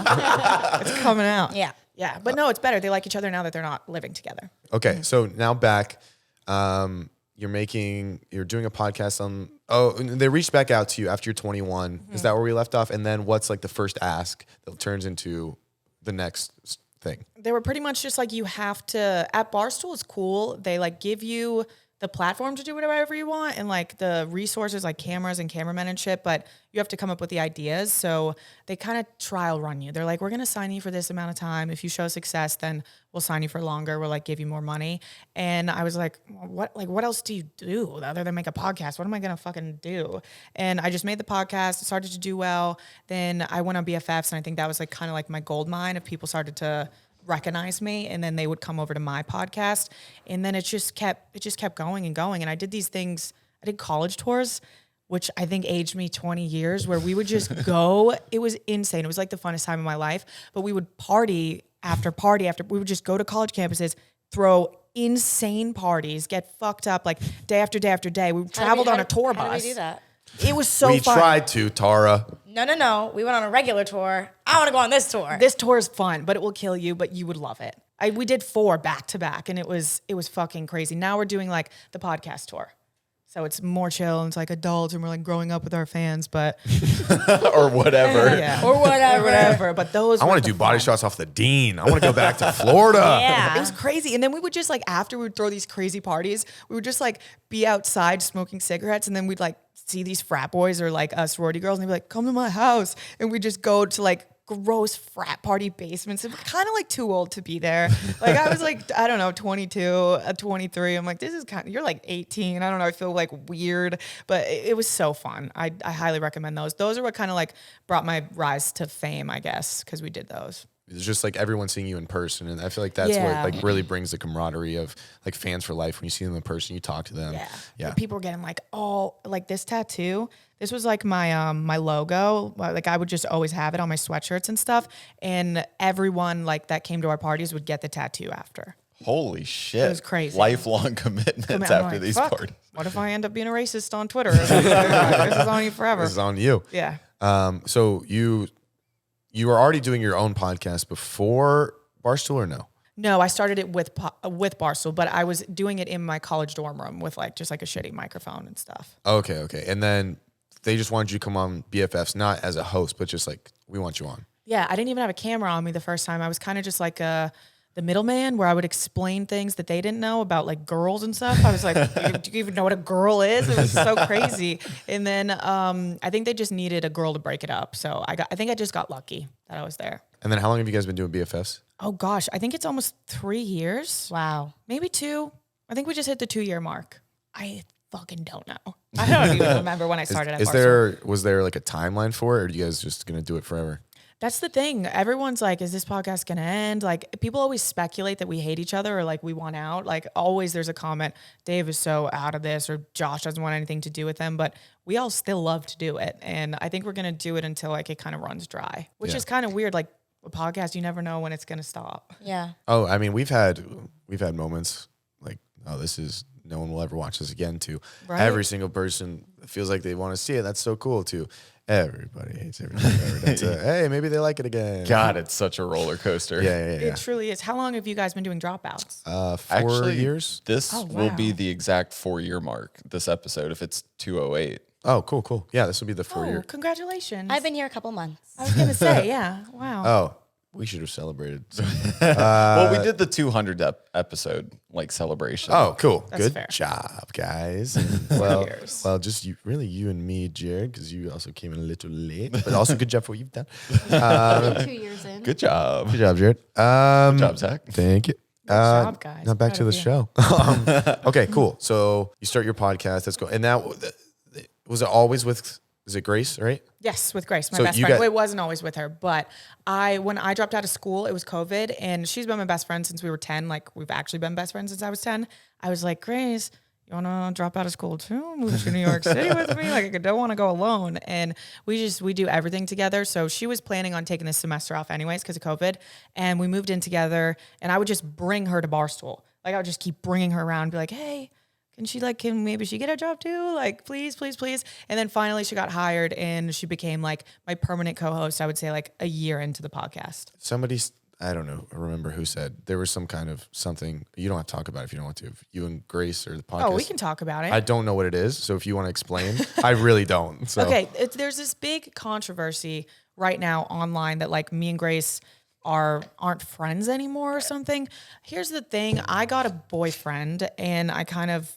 S1: It's coming out.
S2: Yeah.
S1: Yeah, but no, it's better. They like each other now that they're not living together.
S3: Okay, so now back, you're doing a podcast on. Oh, they reached back out to you after you're 21.
S1: Mm-hmm.
S3: Is that where we left off? And then what's like the first ask that turns into the next thing?
S1: They were pretty much just like you have to. At Barstool, it's cool. They like give you the platform to do whatever you want and like the resources like cameras and cameramen and shit, but you have to come up with the ideas. So they kind of trial run you. They're like, we're going to sign you for this amount of time. If you show success, then we'll sign you for longer. We'll like give you more money. And I was like, what else do you do other than make a podcast? What am I going to fucking do? And I just made the podcast. It started to do well. Then I went on BFFs, and I think that was like kind of like my gold mine if people started to recognize me, and then they would come over to my podcast, and then it just kept going and going. And I did these things. I did college tours, which I think aged me 20 years, where we would just go. It was insane. It was like the funnest time of my life. But we would party after. We would just go to college campuses, throw insane parties, get fucked up like day after day after day. We traveled on a tour bus.
S2: How did we do that?
S1: It was so
S3: we
S1: fun.
S3: tried to, Tara.
S2: No. We went on a regular tour. I want to go on this tour.
S1: This tour is fun, but it will kill you, but you would love it. We did 4 back to back, and it was fucking crazy. Now we're doing like the podcast tour. So it's more chill, and it's like adults, and we're like growing up with our fans, but
S4: or whatever.
S1: yeah.
S2: or whatever.
S1: But those
S3: I
S1: want
S3: to do body shots off the Dean. I want to go back to Florida.
S2: Yeah.
S1: It was crazy. And then we would just like, after we would throw these crazy parties, we would just like be outside smoking cigarettes, and then we'd like see these frat boys or like sorority girls, and they'd be like, come to my house. And we just go to like gross frat party basements. It was kind of like too old to be there. Like I was like, I don't know, 22, 23. I'm like, this is kind of, you're like 18. I don't know. I feel like weird, but it was so fun. I highly recommend those. Those are what kind of like brought my rise to fame, I guess, because we did those.
S3: It's just like everyone seeing you in person, and I feel like that's
S1: Yeah.
S3: what like really brings the camaraderie of like fans for life. When you see them in person, you talk to them. Yeah.
S1: Like, people were getting like, oh, like this tattoo. This was like my my logo. Like I would just always have it on my sweatshirts and stuff. And everyone like that came to our parties would get the tattoo after.
S4: Holy shit.
S1: It was crazy.
S4: Lifelong commitments
S1: I'm
S4: after
S1: like,
S4: these
S1: fuck,
S4: parties.
S1: what if I end up being a racist on Twitter? This is on you forever.
S3: This is on you.
S1: Yeah.
S3: So you were already doing your own podcast before Barstool, or no?
S1: No, I started it with Barstool, but I was doing it in my college dorm room with like just like a shitty microphone and stuff.
S3: Okay. And then they just wanted you to come on BFFs, not as a host, but just like, we want you on.
S1: Yeah, I didn't even have a camera on me the first time. I was kind of just like the middleman, where I would explain things that they didn't know about like girls and stuff. I was like, do you even know what a girl is? It was so crazy. And then I think they just needed a girl to break it up. So I think I just got lucky that I was there.
S3: And then how long have you guys been doing BFFs?
S1: Oh gosh, I think it's almost 3 years.
S2: Wow.
S1: Maybe 2. I think we just hit the 2-year mark. I fucking don't know. I don't even remember when I started at Barstool.
S3: Was there like a timeline for it, or are you guys just gonna do it forever?
S1: That's the thing. Everyone's like, is this podcast going to end? Like, people always speculate that we hate each other or like we want out. Like, always there's a comment, Dave is so out of this, or Josh doesn't want anything to do with them. But we all still love to do it. And I think we're going to do it until like it kind of runs dry, which is kind of weird. Like, a podcast, you never know when it's going to stop.
S2: Yeah.
S3: Oh, I mean, we've had moments like, oh, no one will ever watch this again, to every single person feels like they want to see it. That's so cool, to everybody hates everything. Hey, maybe they like it again.
S4: God, it's such a roller coaster.
S3: Yeah.
S1: It truly is. How long have you guys been doing Dropouts?
S3: 4 years.
S4: This
S1: Oh,
S4: will be
S1: wow.
S4: the exact 4-year mark, this episode, if it's 208.
S3: Oh, cool. Yeah, this will be the 4 year.
S1: Congratulations.
S2: I've been here a couple months.
S1: I was going to say, yeah. Wow.
S3: Oh, we should have celebrated.
S4: Well, we did the 200th episode like celebration.
S3: Oh, cool.
S1: That's
S3: Good
S1: fair.
S3: job, guys. And well,
S1: Cheers.
S3: just you and me, Jared, because you also came in a little late, but also good job for what you've done.
S5: 2 years in.
S4: Good job.
S3: Good job, Jared.
S4: Good job, Zach.
S3: Thank you.
S1: job, guys.
S3: Now back
S1: Proud
S3: to the
S1: of you.
S3: show. Okay, cool. So you start your podcast. Let's go. And that was it always with? Is it Grace? Right?
S1: Yes, with Grace, my
S3: So
S1: best
S3: you
S1: friend.
S3: got-
S1: Well, it wasn't always with her, but when I dropped out of school, it was COVID, and she's been my best friend since we were 10. Like, we've actually been best friends since I was 10. I was like, Grace, you want to drop out of school too? Move to New York City with me? Like, I don't want to go alone. And we do everything together. So she was planning on taking this semester off anyways because of COVID, and we moved in together, and I would just bring her to Barstool. Like, I would just keep bringing her around and be like, hey, can maybe she get a job too? Like, please. And then finally she got hired, and she became like my permanent co-host, I would say like a year into the podcast.
S3: Somebody, I don't know, I remember who said there was some kind of something. You don't have to talk about it if you don't want to. If you and Grace or the podcast.
S1: Oh, we can talk about it.
S3: I don't know what it is, so if you want to explain, I really don't. So.
S1: Okay, there's this big controversy right now online that like me and Grace aren't friends anymore or something. Here's the thing. I got a boyfriend, and I kind of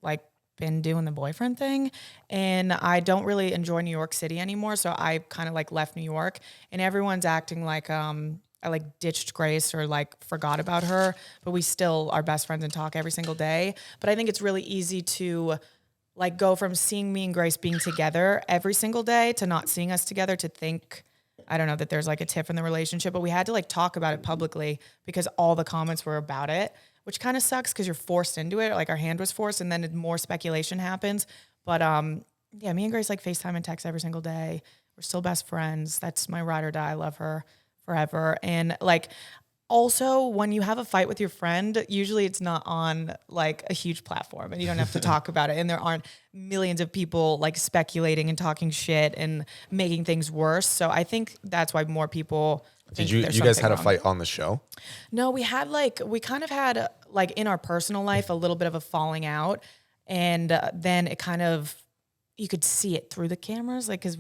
S1: like been doing the boyfriend thing, and I don't really enjoy New York City anymore. So I kind of like left New York, and everyone's acting like I like ditched Grace or like forgot about her, but we still are best friends and talk every single day. But I think it's really easy to like go from seeing me and Grace being together every single day to not seeing us together, to think, I don't know, that there's like a tiff in the relationship. But we had to like talk about it publicly because all the comments were about it, which kind of sucks because you're forced into it. Like our hand was forced, and then more speculation happens. But yeah, me and Grace like FaceTime and text every single day. We're still best friends. That's my ride or die. I love her forever. And like, also when you have a fight with your friend, usually it's not on like a huge platform and you don't have to talk about it. And there aren't millions of people like speculating and talking shit and making things worse. So I think that's why more people think
S3: Did
S1: there's
S3: you guys
S1: something
S3: had a
S1: wrong.
S3: fight on the show?
S1: No, we kind of had like in our personal life, a little bit of a falling out. And then it kind of, you could see it through the cameras, like, cause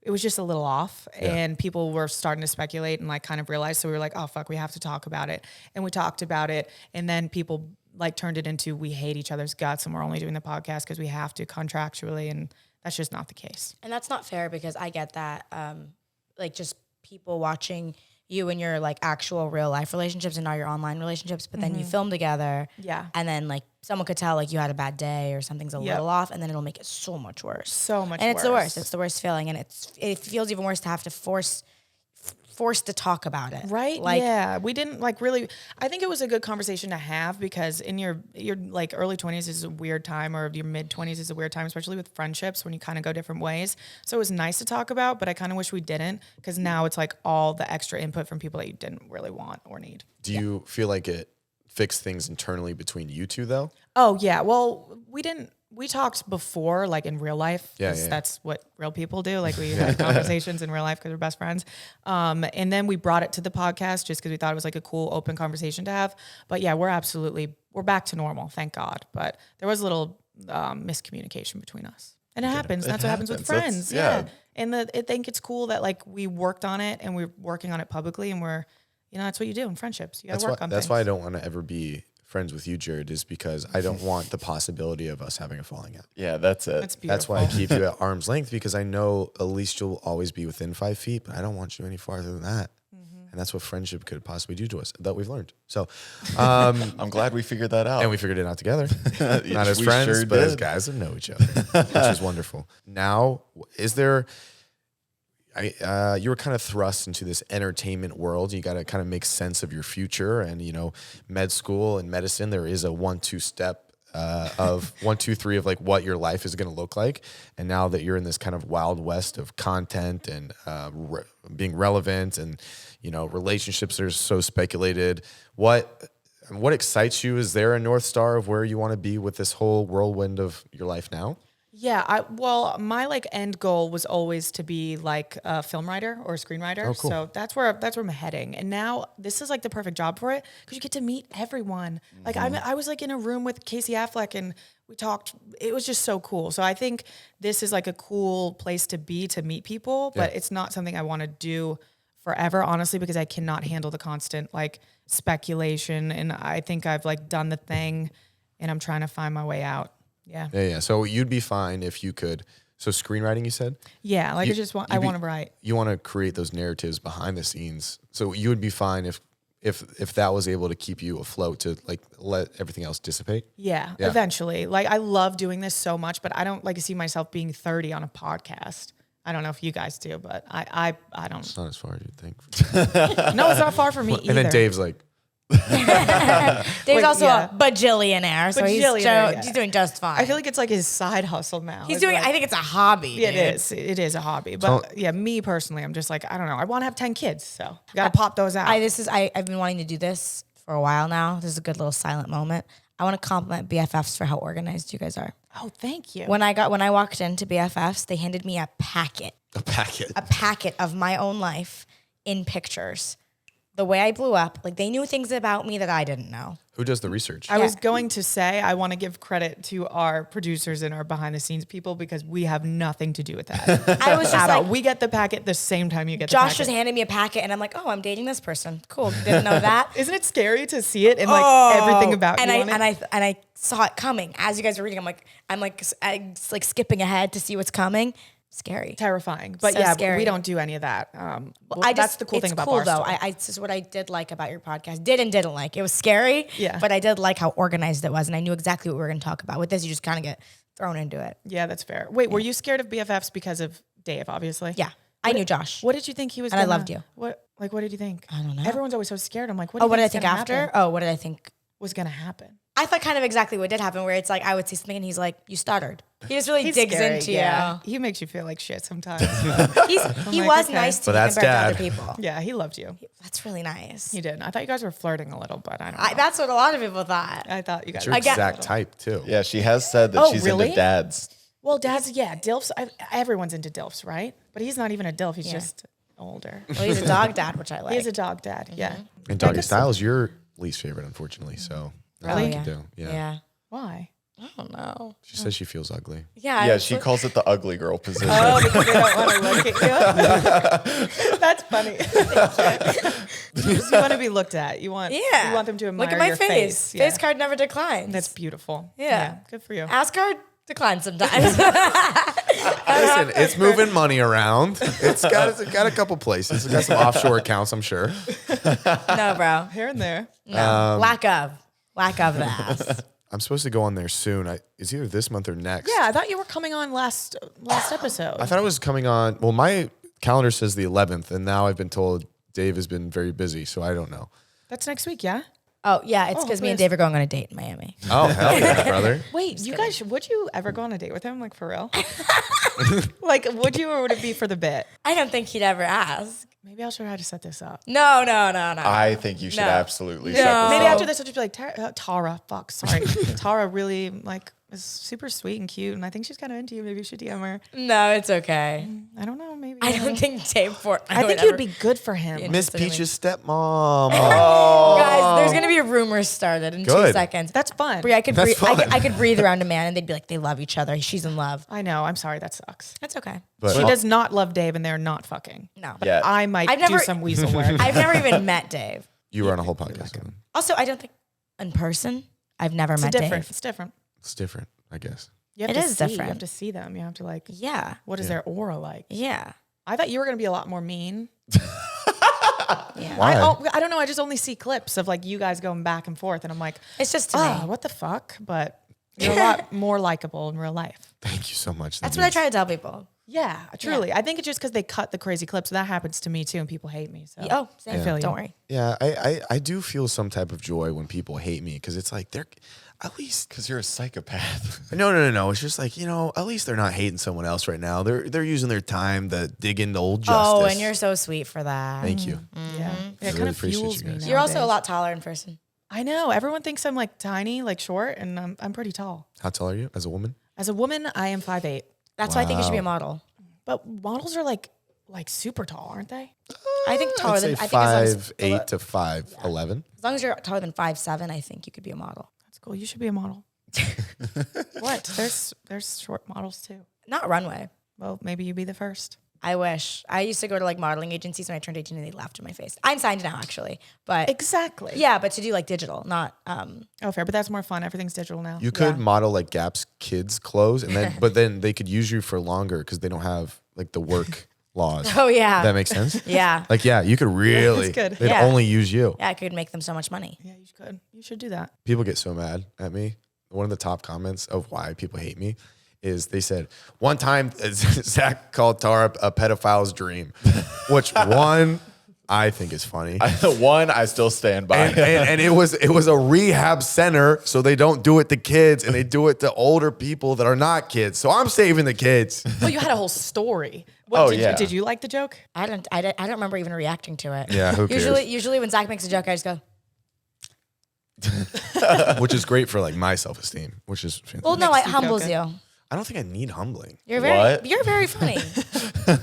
S1: it was just a little off and people were starting to speculate and like kind of realize. So we were like, oh fuck, we have to talk about it. And we talked about it. And then people like turned it into, we hate each other's guts and we're only doing the podcast cause we have to contractually. And that's just not the case.
S2: And that's not fair because I get that, like just people watching you in your like actual real life relationships and not your online relationships, but then you film together.
S1: Yeah.
S2: And then like someone could tell like you had a bad day or something's a little off, and then it'll make it so much worse.
S1: So much
S2: and it's the
S1: worse.
S2: worst. It's the worst feeling. And it feels even worse to have to force to talk about it.
S1: Right?
S2: Like,
S1: yeah. We didn't like really, I think it was a good conversation to have because in your like early 20s is a weird time, or your mid 20s is a weird time, especially with friendships when you kind of go different ways. So it was nice to talk about, but I kind of wish we didn't, because now it's like all the extra input from people that you didn't really want or need.
S3: Do you feel like it fixed things internally between you two though?
S1: Oh yeah. Well, we talked before, like in real life,
S3: Yeah,
S1: because
S3: yeah.
S1: that's what real people do. Like we had conversations in real life because we're best friends. And then we brought it to the podcast just because we thought it was like a cool, open conversation to have. But yeah, we're back to normal, thank God. But there was a little miscommunication between us. And it happens. That's what happens with
S4: happens.
S1: friends.
S4: That's-
S1: Yeah. And I think it's cool that like we worked on it and we're working on it publicly, and that's what you do in friendships. You got to work on
S3: That's
S1: things.
S3: why I don't want to ever be friends with you, Jared, is because I don't want the possibility of us having a falling out.
S4: Yeah, that's it.
S1: That's beautiful.
S3: That's why I keep you at arm's length, because I know at least you'll always be within 5 feet, but I don't want you any farther than that. And that's what friendship could possibly do to us, that we've learned. So,
S4: I'm glad we figured that out.
S3: and we figured it out together. Not as
S4: We
S3: friends,
S4: sure
S3: but as
S4: did.
S3: guys that know each other, which is wonderful. Now, is there... you were kind of thrust into this entertainment world. You got to kind of make sense of your future, and med school and medicine. There is a 1-2 step of 1, 2, 3 of like what your life is going to look like. And now that you're in this kind of wild west of content and being relevant, and relationships are so speculated. What excites you? Is there a North Star of where you want to be with this whole whirlwind of your life now?
S1: Yeah, well, my like end goal was always to be like a film writer or a screenwriter.
S3: Oh, cool.
S1: So that's where I'm heading. And now this is like the perfect job for it because you get to meet everyone. Like I was like in a room with Casey Affleck and we talked. It was just so cool. So I think this is like a cool place to be, to meet people, but it's not something I want to do forever, honestly, because I cannot handle the constant like speculation. And I think I've like done the thing and I'm trying to find my way out. Yeah.
S3: Yeah. So you'd be fine if you could. So screenwriting, you said?
S1: Yeah. Like
S3: You-
S1: I just want,
S3: you'd
S1: I
S3: be-
S1: want to write.
S3: You want to create those narratives behind the scenes. So you would be fine if that was able to keep you afloat, to like let everything else dissipate.
S1: Yeah,
S3: Yeah.
S1: eventually. Like I love doing this so much, but I don't like see myself being 30 on a podcast. I don't know if you guys do, but I don't.
S3: It's not as far as you'd think.
S1: No, it's not far from me either.
S3: And then Dave's like,
S2: Dave's also
S1: yeah.
S2: a bajillionaire, so
S1: Bajillionaire, yeah.
S2: he's doing just fine.
S1: I feel like it's like his side hustle now.
S2: he's
S1: It's
S2: doing.
S1: like-
S2: I think it's a hobby.
S1: Yeah,
S2: dude.
S1: it is a hobby. But yeah, me personally, I'm just like, I don't know. I want to have 10 kids, so you got to pop those out.
S2: I've been wanting to do this for a while now. This is a good little silent moment. I want to compliment BFFs for how organized you guys are.
S1: oh, thank you.
S2: When I walked into BFFs, they handed me a packet
S3: a packet.
S2: of my own life in pictures. the way I blew up. Like they knew things about me that I didn't know.
S3: Who does the research?
S1: I was going to say, I want to give credit to our producers and our behind the scenes people because we have nothing to do with that.
S2: I was just
S1: At all.
S2: like,
S1: We get the packet the same time you get the
S2: Josh
S1: packet.
S2: just handed me a packet and I'm like, oh, I'm dating this person. Cool. Didn't know that.
S1: Isn't it scary to see it and like everything about
S2: and
S1: you
S2: I
S1: on it?
S2: and I saw it coming as you guys were reading. I'm like skipping ahead to see what's coming. Scary.
S1: Terrifying. But
S2: So
S1: yeah,
S2: scary.
S1: we don't do any of that.
S2: That's
S1: the cool thing about
S2: cool
S1: Barstool.
S2: though. This is what I did like about your podcast. Did and didn't like. It was scary.
S1: Yeah.
S2: But I did like how organized it was, and I knew exactly what we were going to talk about. With this, you just kind of get thrown into it.
S1: Yeah, that's fair. Wait, were you scared of BFFs because of Dave, obviously?
S2: Yeah. I knew Josh.
S1: What did you think he was
S2: And I
S1: gonna,
S2: loved you.
S1: What did you think?
S2: I don't know.
S1: Everyone's always so scared. I'm like, what
S2: What did I
S1: think's
S2: think
S1: gonna
S2: after?
S1: happen?
S2: Oh, what did I think?
S1: Was going to happen?
S2: I thought kind of exactly what did happen, where it's like I would say something and he's like, "You stuttered." He just really
S1: He's
S2: digs
S1: scary,
S2: into
S1: yeah. He makes you feel like shit sometimes.
S2: you. He
S1: like,
S2: was
S1: okay.
S2: nice to
S3: But
S2: me
S3: that's
S2: compared to
S3: dad.
S2: other people.
S1: Yeah, he loved you.
S2: That's really nice.
S1: He did. I thought you guys were flirting a little, but I don't know.
S2: That's what a lot of people thought.
S1: I thought you guys
S3: It's your
S1: were
S3: exact type too.
S4: Yeah, she has said that
S1: Oh,
S4: she's
S1: really?
S4: into dads.
S1: Well, dads, yeah, DILFs. Everyone's into DILFs, right? But he's not even a DILF. He's
S2: Yeah.
S1: just older.
S2: Well, he's a dog dad, which I like.
S1: He's a dog dad. Yeah.
S3: And Doggy Style is your least favorite, unfortunately. So
S1: Really?
S3: nothing to do. Yeah.
S1: Why?
S2: I don't know.
S3: She says she feels ugly.
S2: Yeah.
S4: Yeah, she calls it the ugly girl position.
S1: Oh, because they don't want to look at you. That's funny. you just want to be looked at. You want them to admire
S2: Look at my
S1: your
S2: face.
S1: face. Yeah.
S2: Face card never declines.
S1: That's beautiful.
S2: Yeah.
S1: Good for you.
S2: Ass card declines sometimes.
S3: Listen, it's moving money around. It's got a couple places. It's got some offshore accounts, I'm sure.
S2: No, bro.
S1: Here and there.
S2: No. Lack of the ass.
S3: I'm supposed to go on there soon. It's either this month or next.
S1: Yeah, I thought you were coming on last episode.
S3: I thought it was coming on. Well, my calendar says the 11th, and now I've been told Dave has been very busy, so I don't know.
S1: That's next week, yeah?
S2: Oh, yeah. It's because me and Dave are going on a date in Miami.
S3: Oh, hell yeah, brother.
S1: Wait, you guys, would you ever go on a date with him? Like, for real? Like, would you, or would it be for the bit?
S2: I don't think he'd ever ask.
S1: Maybe I'll try to set this up.
S2: No.
S4: I think you should
S2: No.
S4: absolutely
S2: No.
S4: set this
S1: Maybe
S4: up.
S1: after this, I'll just be like, Tara, Tara really, like, is super sweet and cute, and I think she's kind of into you. Maybe you should DM her.
S2: No, it's okay.
S1: I don't know, maybe.
S2: I don't think Dave Portman
S1: I think
S2: would
S1: you'd
S2: ever-
S1: be good for him.
S3: Miss
S2: Interested in me.
S3: Peach's stepmom.
S2: Guys, there's gonna be a rumor started in 2
S3: Good.
S2: seconds.
S1: That's fun.
S2: Brie, I could
S3: That's
S2: breathe.
S3: fun.
S2: I could breathe around a man, and they'd be like, they love each other. She's in love.
S1: I know. I'm sorry. That sucks.
S2: That's okay.
S3: But
S1: She does not love Dave, and they're not fucking.
S2: No,
S4: Yeah.
S1: I might
S2: I've
S1: do
S2: never-
S1: some weasel work.
S2: I've never even met Dave.
S3: you were on a whole podcast with him.
S2: Also, I don't think in person. I've never met
S1: different.
S2: Dave.
S1: It's different.
S3: It's different, I guess.
S1: You have
S2: It
S1: to
S2: is
S1: see.
S2: different.
S1: You have to see them. You have to like.
S2: Yeah,
S1: What is their aura like?
S2: yeah,
S1: I thought you were gonna be a lot more mean.
S2: yeah.
S3: Why?
S1: I don't know. I just only see clips of like you guys going back and forth, and I'm like,
S2: It's just to
S1: oh,
S2: me.
S1: what the fuck? But you're a lot more likable in real life.
S3: Thank you so much.
S2: That's what I try to tell people.
S1: Yeah, truly. I think it's just because they cut the crazy clips. That happens to me too, and people hate me. So
S2: Oh, same.
S1: I feel you.
S2: Don't worry.
S3: Yeah, I do feel some type of joy when people hate me because it's like they're at least.
S4: Because you're a psychopath.
S3: No. It's just like, at least they're not hating someone else right now. They're using their time to dig into old justice.
S2: Oh, and you're so sweet for that.
S3: Thank you.
S1: Yeah, it
S3: really
S1: kind of
S3: appreciate
S1: fuels
S3: you
S1: me.
S3: guys.
S2: You're also a
S1: nowadays.
S2: lot taller in person.
S1: I know. Everyone thinks I'm like tiny, like short, and I'm pretty tall.
S3: How tall are you as a woman?
S1: As a woman, I am 5'8".
S2: That's why I think you should be a model.
S1: But models are like super tall, aren't they?
S2: I think taller
S3: I'd
S2: than
S3: say
S2: I think as
S3: 5'8" to 5'11".
S2: long as you're taller than 5'7", I think you could be a model.
S1: That's cool. You should be a model. What? There's short models too.
S2: Not runway.
S1: Well, maybe you be the first.
S2: I wish. I used to go to like modeling agencies when I turned 18 and they laughed in my face. I'm signed now actually, but
S1: Exactly.
S2: yeah, but to do like digital, not
S1: Oh, fair. But that's more fun. Everything's digital now.
S3: You could model like Gap's kids' clothes, and then but then they could use you for longer because they don't have like the work laws.
S2: Oh yeah.
S3: That makes sense.
S2: yeah.
S3: Like you could really.
S1: That's good.
S3: They'd
S2: Yeah.
S3: only use you.
S2: Yeah, I could make them so much money.
S1: Yeah, you could. You should do that.
S3: People get so mad at me. One of the top comments of why people hate me is they said, one time Zach called Tara a pedophile's dream, which I think is funny.
S4: One, I still stand by.
S3: And it was a rehab center, so they don't do it to kids and they do it to older people that are not kids. So I'm saving the kids.
S1: Well, you had a whole story.
S4: Oh,
S1: did
S4: yeah.
S1: Did you like the joke?
S2: I don't remember even reacting to it.
S3: Yeah, who cares?
S2: Usually when Zach makes a joke, I just go,
S3: Which is great for like my self-esteem, which is fantastic.
S2: well, no, it
S1: you
S2: humbles
S1: feel
S2: you.
S3: I don't think I need humbling.
S2: You're
S4: What?
S2: very funny.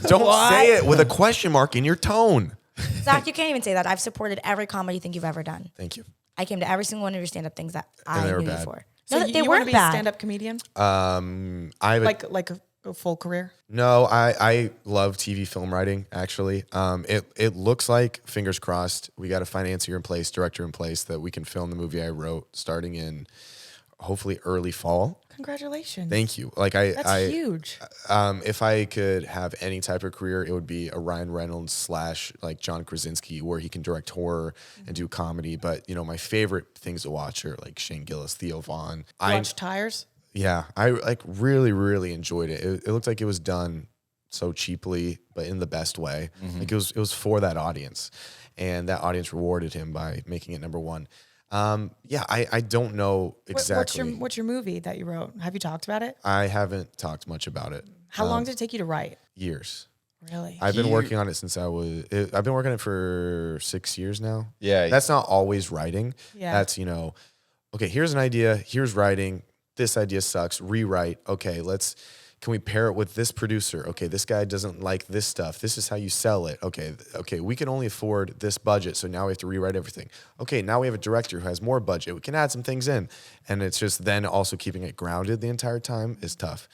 S3: Don't say it with a question mark in your tone.
S2: Zach, you can't even say that. I've supported every comedy thing you've ever done.
S3: Thank you.
S2: I came to every single one of your stand-up things that I
S3: they
S2: knew
S3: were
S2: you
S3: bad.
S2: for.
S1: So
S2: No,
S1: you
S2: they
S1: want
S2: weren't
S1: to be
S2: bad.
S1: a stand-up comedian?
S3: I have
S1: Like a full career?
S3: No, I love TV film writing, actually. It looks like, fingers crossed, we got a financier in place, director in place, that we can film the movie I wrote starting in hopefully early fall.
S1: Congratulations.
S3: Thank you. Like
S1: That's huge.
S3: If I could have any type of career, it would be a Ryan Reynolds / like John Krasinski, where he can direct horror and do comedy. But my favorite things to watch are like Shane Gillis, Theo Vaughn.
S1: Watch Tires?
S3: Yeah, I like really, really enjoyed it. It looked like it was done so cheaply, but in the best way. Like it was for that audience, and that audience rewarded him by making it number one. I don't know exactly.
S1: What's your movie that you wrote? Have you talked about it?
S3: I haven't talked much about it.
S1: How long did it take you to write?
S3: Years.
S1: Really?
S3: I've been working on it since I've been working on it for 6 years now.
S4: Yeah.
S3: That's not always writing.
S1: Yeah.
S3: That's, okay, here's an idea, here's writing. This idea sucks. Rewrite. Okay, can we pair it with this producer? Okay, this guy doesn't like this stuff. This is how you sell it. Okay, we can only afford this budget, so now we have to rewrite everything. Okay, now we have a director who has more budget. We can add some things in. And it's just then also keeping it grounded the entire time is tough.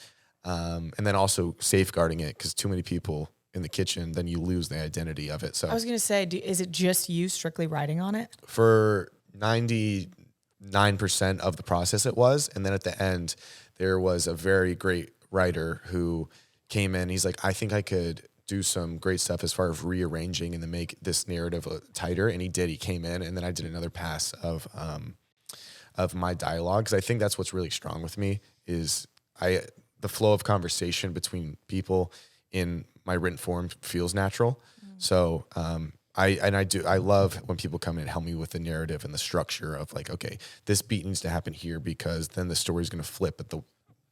S3: And then also safeguarding it, because too many people in the kitchen, then you lose the identity of it. So
S1: I was going to say, is it just you strictly writing on it?
S3: for 99% of the process it was. And then at the end, there was a very great writer who came in. He's like, I think I could do some great stuff as far as rearranging and to make this narrative tighter. And he did. He came in, and then I did another pass of my dialogue, because I think that's what's really strong with me is the flow of conversation between people in my written form feels natural. So I love when people come in and help me with the narrative and the structure of like, okay, this beat needs to happen here because then the story's going to flip at the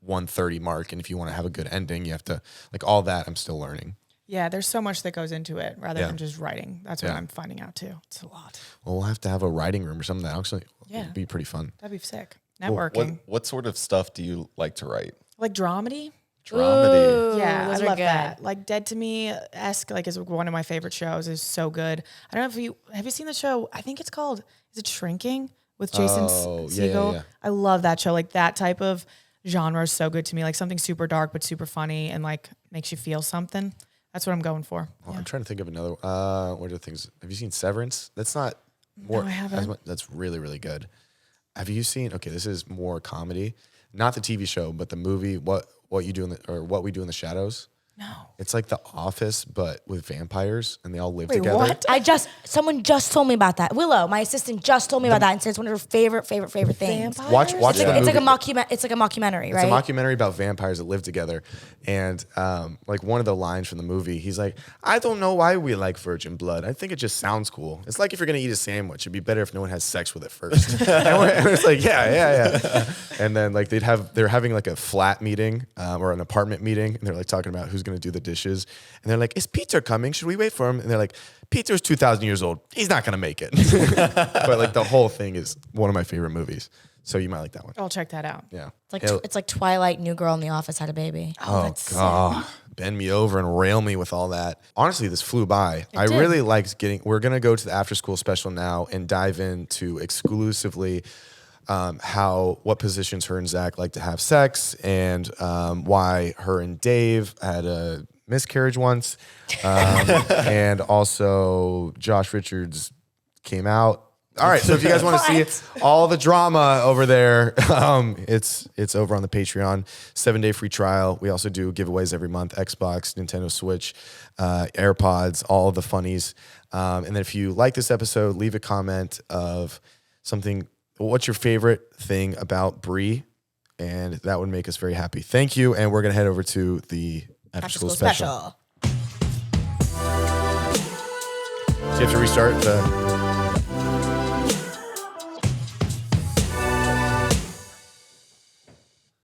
S3: 1:30 mark. And if you want to have a good ending, you have to, like, all that I'm still learning.
S1: Yeah, there's so much that goes into it rather
S3: Yeah.
S1: than just writing. That's what
S3: Yeah.
S1: I'm finding out too. It's a lot.
S3: Well, we'll have to have a writing room or something that actually
S1: Yeah.
S3: would be pretty fun.
S1: That'd be sick. Networking.
S4: What sort of stuff do you like to write?
S1: Like dramedy?
S4: Dramedy.
S1: Yeah,
S2: those
S1: I
S2: are
S1: love
S2: good.
S1: that. Like Dead to Me-esque, like, is one of my favorite shows. Is so good. I don't know if have you seen the show? I think it's called, is it Shrinking with Jason
S3: Oh, yeah,
S1: Segel?
S3: yeah.
S1: I love that show. Like that type of genre is so good to me. Like something super dark but super funny and like makes you feel something. That's what I'm going for.
S3: Well, I'm trying to think of another. What are the things? Have you seen Severance? That's not more.
S1: I haven't.
S3: That's really, really good. Have you seen? Okay, this is more comedy, not the TV show, but the movie. What we do in the shadows.
S1: No.
S3: It's like The Office, but with vampires, and they all live
S1: Wait,
S3: together.
S1: what?
S2: Someone just told me about that. Willow, my assistant, just told me about that and said it's one of her favorite things.
S1: Vampires?
S3: Watch
S2: It's like,
S3: the
S2: it's like a
S3: movie.
S2: it's like a mockumentary,
S3: It's
S2: right?
S3: a mockumentary about vampires that live together. And like one of the lines from the movie, he's like, I don't know why we like virgin blood. I think it just sounds cool. It's like if you're going to eat a sandwich, it'd be better if no one has sex with it first. and it's like, yeah. And then like they're having like a flat meeting or an apartment meeting. And they're like talking about who's going to do the dishes. And they're like, is Peter coming? Should we wait for him? And they're like, Peter's 2,000 years old. He's not going to make it. But like the whole thing is one of my favorite movies. So you might like that one.
S1: I'll check that out.
S3: Yeah.
S2: It's like Twilight, New Girl in the Office had a baby.
S3: Oh, God. Bend me over and rail me with all that. Honestly, this flew by. I really liked we're going to go to the after school special now and dive into exclusively what positions her and Zach like to have sex and why her and Dave had a miscarriage once. And also Josh Richards came out. All right, so if you guys want to see all the drama over there, it's over on the Patreon. 7-day free trial. We also do giveaways every month: Xbox, Nintendo Switch, AirPods, all the funnies. And then if you like this episode, leave a comment of something. What's your favorite thing about Brie? And that would make us very happy. Thank you, and we're gonna head over to the after school special. So you have to restart the.